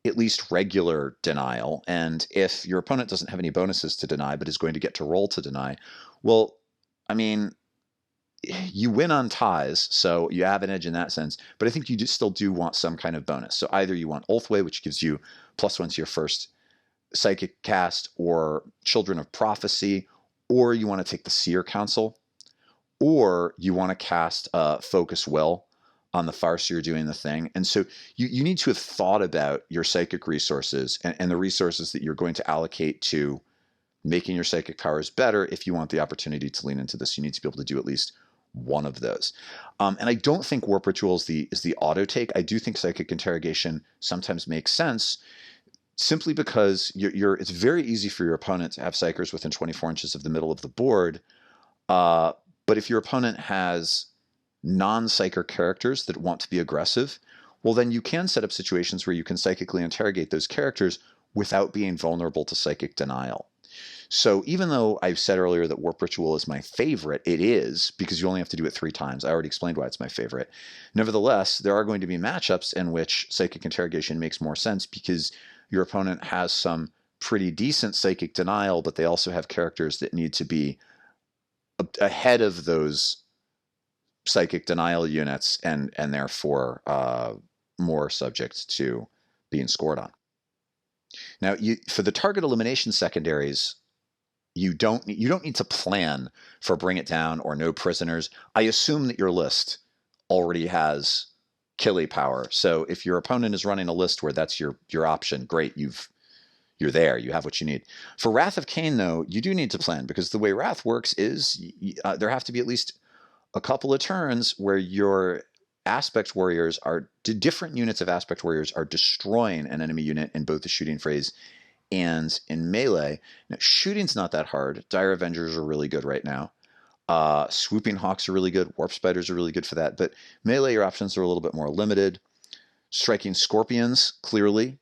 at least regular denial. And if your opponent doesn't have any bonuses to deny, but is going to get to roll to deny, well, I mean, you win on ties, so you have an edge in that sense, but I think you still do want some kind of bonus. So either you want Ulthway, which gives you +1 to your first psychic cast, or Children of Prophecy, or you want to take the Seer Council, or you want to cast Focus Will on the Farseer doing the thing. And so you need to have thought about your psychic resources and the resources that you're going to allocate to making your psychic powers better. If you want the opportunity to lean into this, you need to be able to do at least one of those. And I don't think Warp Ritual is the auto take. I do think Psychic Interrogation sometimes makes sense, simply because it's very easy for your opponent to have Psychers within 24 inches of the middle of the board. But if your opponent has non-Psyker characters that want to be aggressive, well, then you can set up situations where you can psychically interrogate those characters without being vulnerable to psychic denial. So even though I've said earlier that Warp Ritual is my favorite, it is, because you only have to do it 3 times. I already explained why it's my favorite. Nevertheless, there are going to be matchups in which Psychic Interrogation makes more sense because your opponent has some pretty decent psychic denial, but they also have characters that need to be ahead of those psychic denial units and therefore more subject to being scored on. Now, for the target elimination secondaries, you don't need to plan for Bring It Down or No Prisoners. I assume that your list already has Killy power. So if your opponent is running a list where that's your option, great, you're there, you have what you need. For Wrath of Cain, though, you do need to plan, because the way Wrath works is there have to be at least a couple of turns where your aspect warriors different units of aspect warriors are destroying an enemy unit in both the shooting phase and in melee. Now, shooting's not that hard. Dire Avengers are really good right now. Swooping Hawks are really good. Warp Spiders are really good for that. But melee, your options are a little bit more limited. Striking Scorpions, clearly,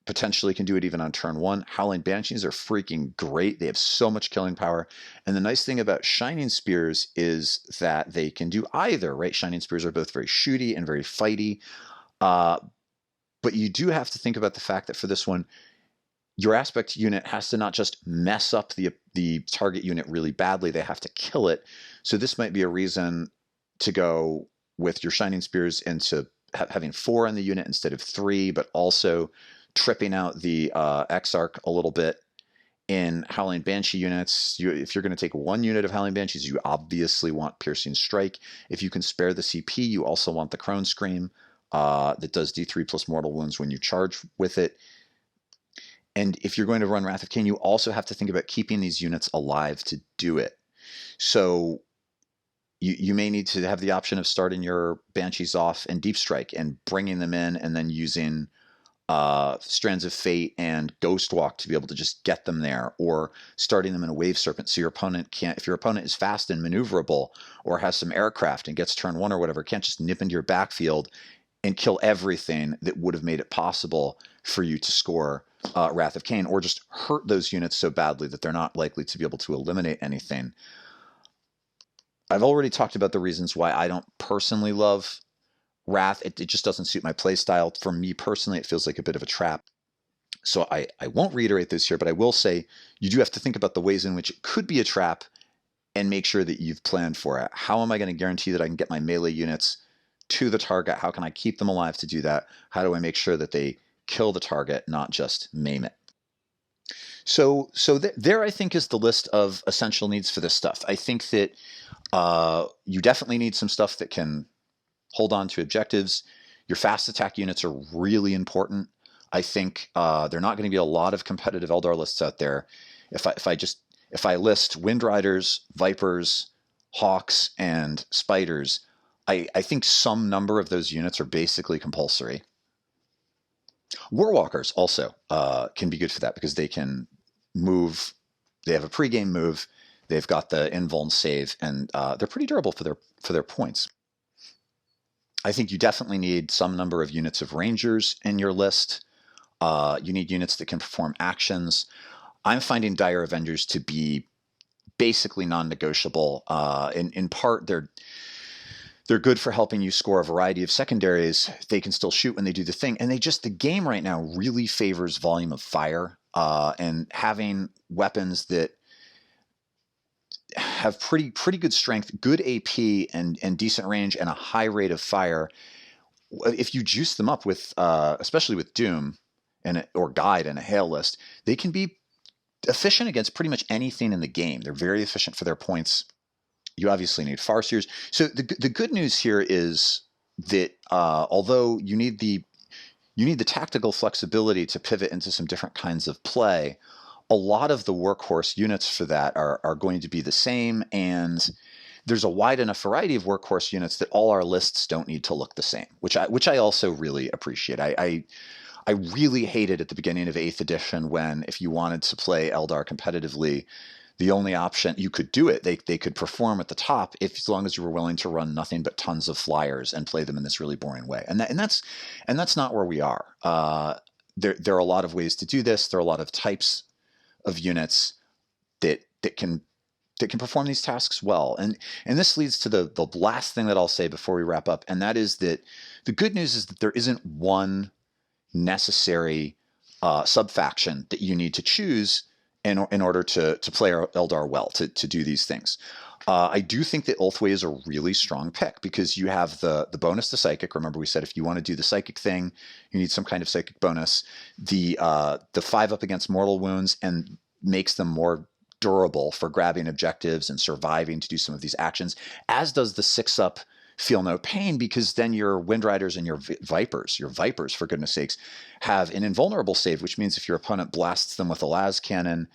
potentially can do it even on turn 1. Howling Banshees are freaking great. They have so much killing power. And the nice thing about Shining Spears is that they can do either, right? Shining Spears are both very shooty and very fighty. But you do have to think about the fact that for this one, your aspect unit has to not just mess up the target unit really badly, they have to kill it. So this might be a reason to go with your Shining Spears into having 4 in the unit instead of 3, but also tripping out the Exarch a little bit. In Howling Banshee units, if you're going to take 1 unit of Howling Banshees, you obviously want Piercing Strike. If you can spare the CP, you also want the Crone Scream that does D3 plus mortal wounds when you charge with it. And if you're going to run Wrath of Cain, you also have to think about keeping these units alive to do it. So you may need to have the option of starting your Banshees off in Deep Strike and bringing them in and then using Strands of Fate and Ghost Walk to be able to just get them there, or starting them in a Wave Serpent so your opponent can't, if your opponent is fast and maneuverable or has some aircraft and gets turn 1 or whatever, can't just nip into your backfield and kill everything that would have made it possible for you to score Wrath of Cain, or just hurt those units so badly that they're not likely to be able to eliminate anything. I've already talked about the reasons why I don't personally love Wrath. It just doesn't suit my playstyle. For me personally, it feels like a bit of a trap. So I won't reiterate this here, but I will say you do have to think about the ways in which it could be a trap and make sure that you've planned for it. How am I going to guarantee that I can get my melee units to the target? How can I keep them alive to do that? How do I make sure that they kill the target, not just maim it? So there, I think, is the list of essential needs for this stuff. I think that you definitely need some stuff that can hold on to objectives. Your fast attack units are really important. I think there are not going to be a lot of competitive Eldar lists out there. If I list Wind Riders, Vipers, Hawks, and Spiders, I think some number of those units are basically compulsory. Warwalkers also can be good for that because they can move. They have a pregame move. They've got the invuln save, and they're pretty durable for their points. I think you definitely need some number of units of Rangers in your list. You need units that can perform actions. I'm finding Dire Avengers to be basically non-negotiable. In part, they're good for helping you score a variety of secondaries. They can still shoot when they do the thing. And the game right now really favors volume of fire, and having weapons that have pretty good strength, good AP, and decent range, and a high rate of fire. If you juice them up with, especially with Doom or Guide and a Hail list, they can be efficient against pretty much anything in the game. They're very efficient for their points. You obviously need Farseers. So the good news here is that although you need the tactical flexibility to pivot into some different kinds of play, a lot of the workhorse units for that are going to be the same, and there's a wide enough variety of workhorse units that all our lists don't need to look the same, which I also really appreciate. I really hated at the beginning of 8th edition when, if you wanted to play Eldar competitively, the only option, you could do it. They could perform at the top as long as you were willing to run nothing but tons of flyers and play them in this really boring way. And that's not where we are. There are a lot of ways to do this. There are a lot of types of units that can perform these tasks well. And this leads to the last thing that I'll say before we wrap up, and that is that the good news is that there isn't one necessary sub-faction that you need to choose in order to play Eldar well, to do these things. I do think that Ulthwé is a really strong pick because you have the bonus to Psychic. Remember, we said if you want to do the Psychic thing, you need some kind of Psychic bonus. The 5 up against mortal wounds and makes them more durable for grabbing objectives and surviving to do some of these actions, as does the 6 up Feel No Pain, because then your Wind Riders and your Vipers, for goodness sakes, have an invulnerable save, which means if your opponent blasts them with a las cannon,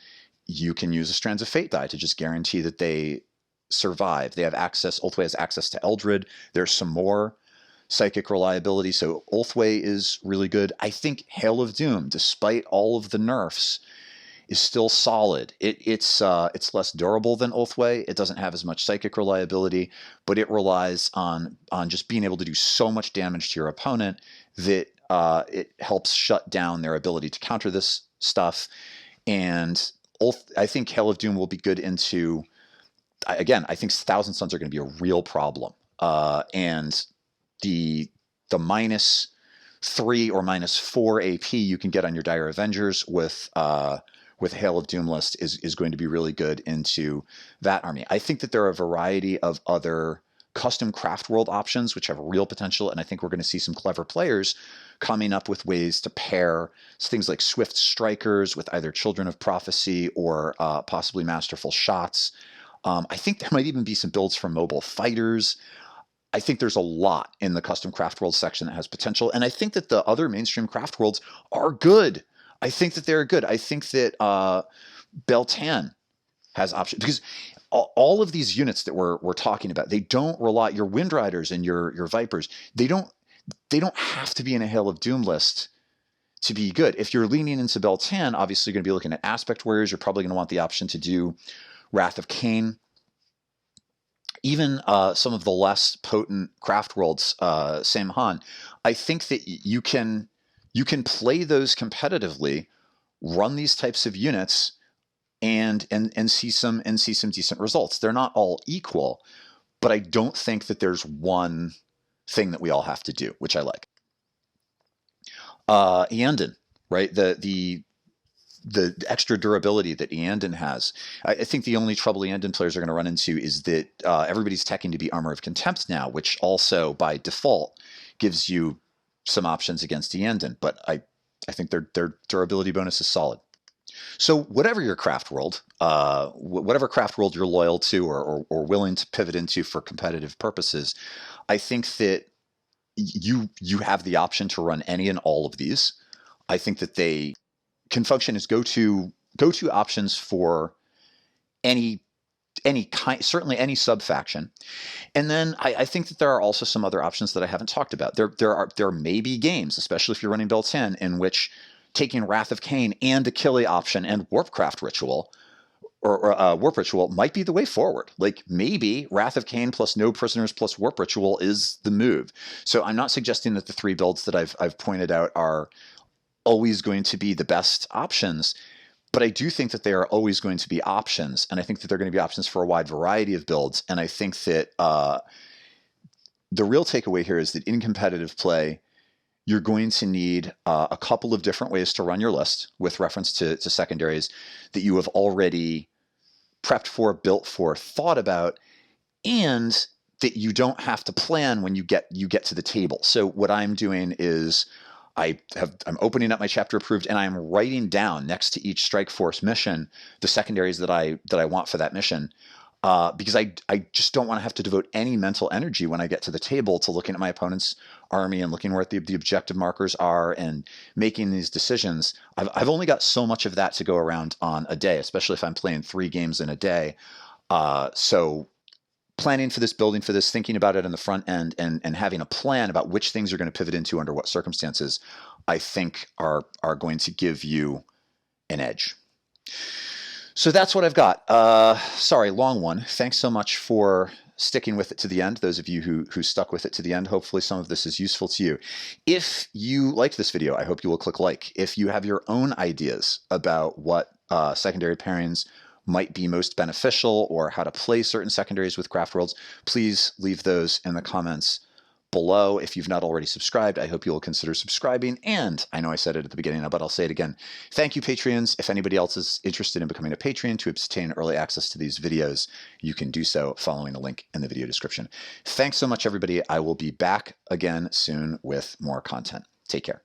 you can use a Strands of Fate die to just guarantee that they survive. They have access, Ulthwé has access to Eldred. There's some more Psychic reliability, so Ulthwé is really good. I think Hail of Doom, despite all of the nerfs, is still solid. It's less durable than Ulthwé. It doesn't have as much Psychic reliability, but it relies on just being able to do so much damage to your opponent that it helps shut down their ability to counter this stuff. And I think Hail of Doom will be good into, again, I think Thousand Sons are going to be a real problem. And the -3 or -4 AP you can get on your Dire Avengers with Hail of Doom list is going to be really good into that army. I think that there are a variety of other custom Craftworld options which have real potential, and I think we're going to see some clever players coming up with ways to pair things like Swift Strikers with either Children of Prophecy or possibly Masterful Shots. I think there might even be some builds for mobile fighters. I think there's a lot in the custom Craftworld section that has potential, and I think that the other mainstream Craftworlds are good. I think that they're good. I think that Beltan has options, because all of these units that we're talking about, they don't rely, your Wind Riders and your Vipers, they don't have to be in a Hail of Doom list to be good. If you're leaning into Beltan, obviously you're going to be looking at Aspect Warriors. You're probably going to want the option to do Wrath of Cain. Even some of the less potent Craftworlds, Samhan, I think that you can play those competitively, run these types of units, and see some decent results. They're not all equal, but I don't think that there's one thing that we all have to do, which I like. Eandon, right? The extra durability that Eandon has. I think the only trouble Eandon players are going to run into is that everybody's teching to be Armor of Contempt now, which also by default gives you some options against Eandon, but I think their durability bonus is solid. So whatever your Craftworld, whatever Craftworld you're loyal to or willing to pivot into for competitive purposes, I think that you have the option to run any and all of these. I think that they can function as go-to options for any kind, certainly any sub-faction. And then I think that there are also some other options that I haven't talked about. There may be games, especially if you're running Beltan, in which taking Wrath of Cain and Achille option and Warpcraft Ritual or Warp Ritual might be the way forward. Like maybe Wrath of Cain plus No Prisoners plus Warp Ritual is the move. So I'm not suggesting that the 3 builds that I've pointed out are always going to be the best options, but I do think that they are always going to be options, and I think that they're going to be options for a wide variety of builds. And I think that the real takeaway here is that in competitive play, you're going to need a couple of different ways to run your list with reference to secondaries that you have already prepped for, built for, thought about, and that you don't have to plan when you get to the table. So what I'm doing is I'm opening up my Chapter Approved, and I'm writing down next to each Strike Force mission the secondaries that I want for that mission. because I just don't want to have to devote any mental energy when I get to the table to looking at my opponent's army and looking where the objective markers are and making these decisions. I've only got so much of that to go around on a day, especially if I'm playing 3 games in a day. So planning for this, building for this, thinking about it on the front end, and having a plan about which things you're going to pivot into under what circumstances, I think are going to give you an edge. So that's what I've got. Sorry, long one. Thanks so much for sticking with it to the end. Those of you who stuck with it to the end, hopefully some of this is useful to you. If you liked this video, I hope you will click like. If you have your own ideas about what secondary pairings might be most beneficial or how to play certain secondaries with Craftworlds, please leave those in the comments below. If you've not already subscribed, I hope you will consider subscribing. And I know I said it at the beginning, but I'll say it again. Thank you, Patreons. If anybody else is interested in becoming a Patreon to obtain early access to these videos, you can do so following the link in the video description. Thanks so much, everybody. I will be back again soon with more content. Take care.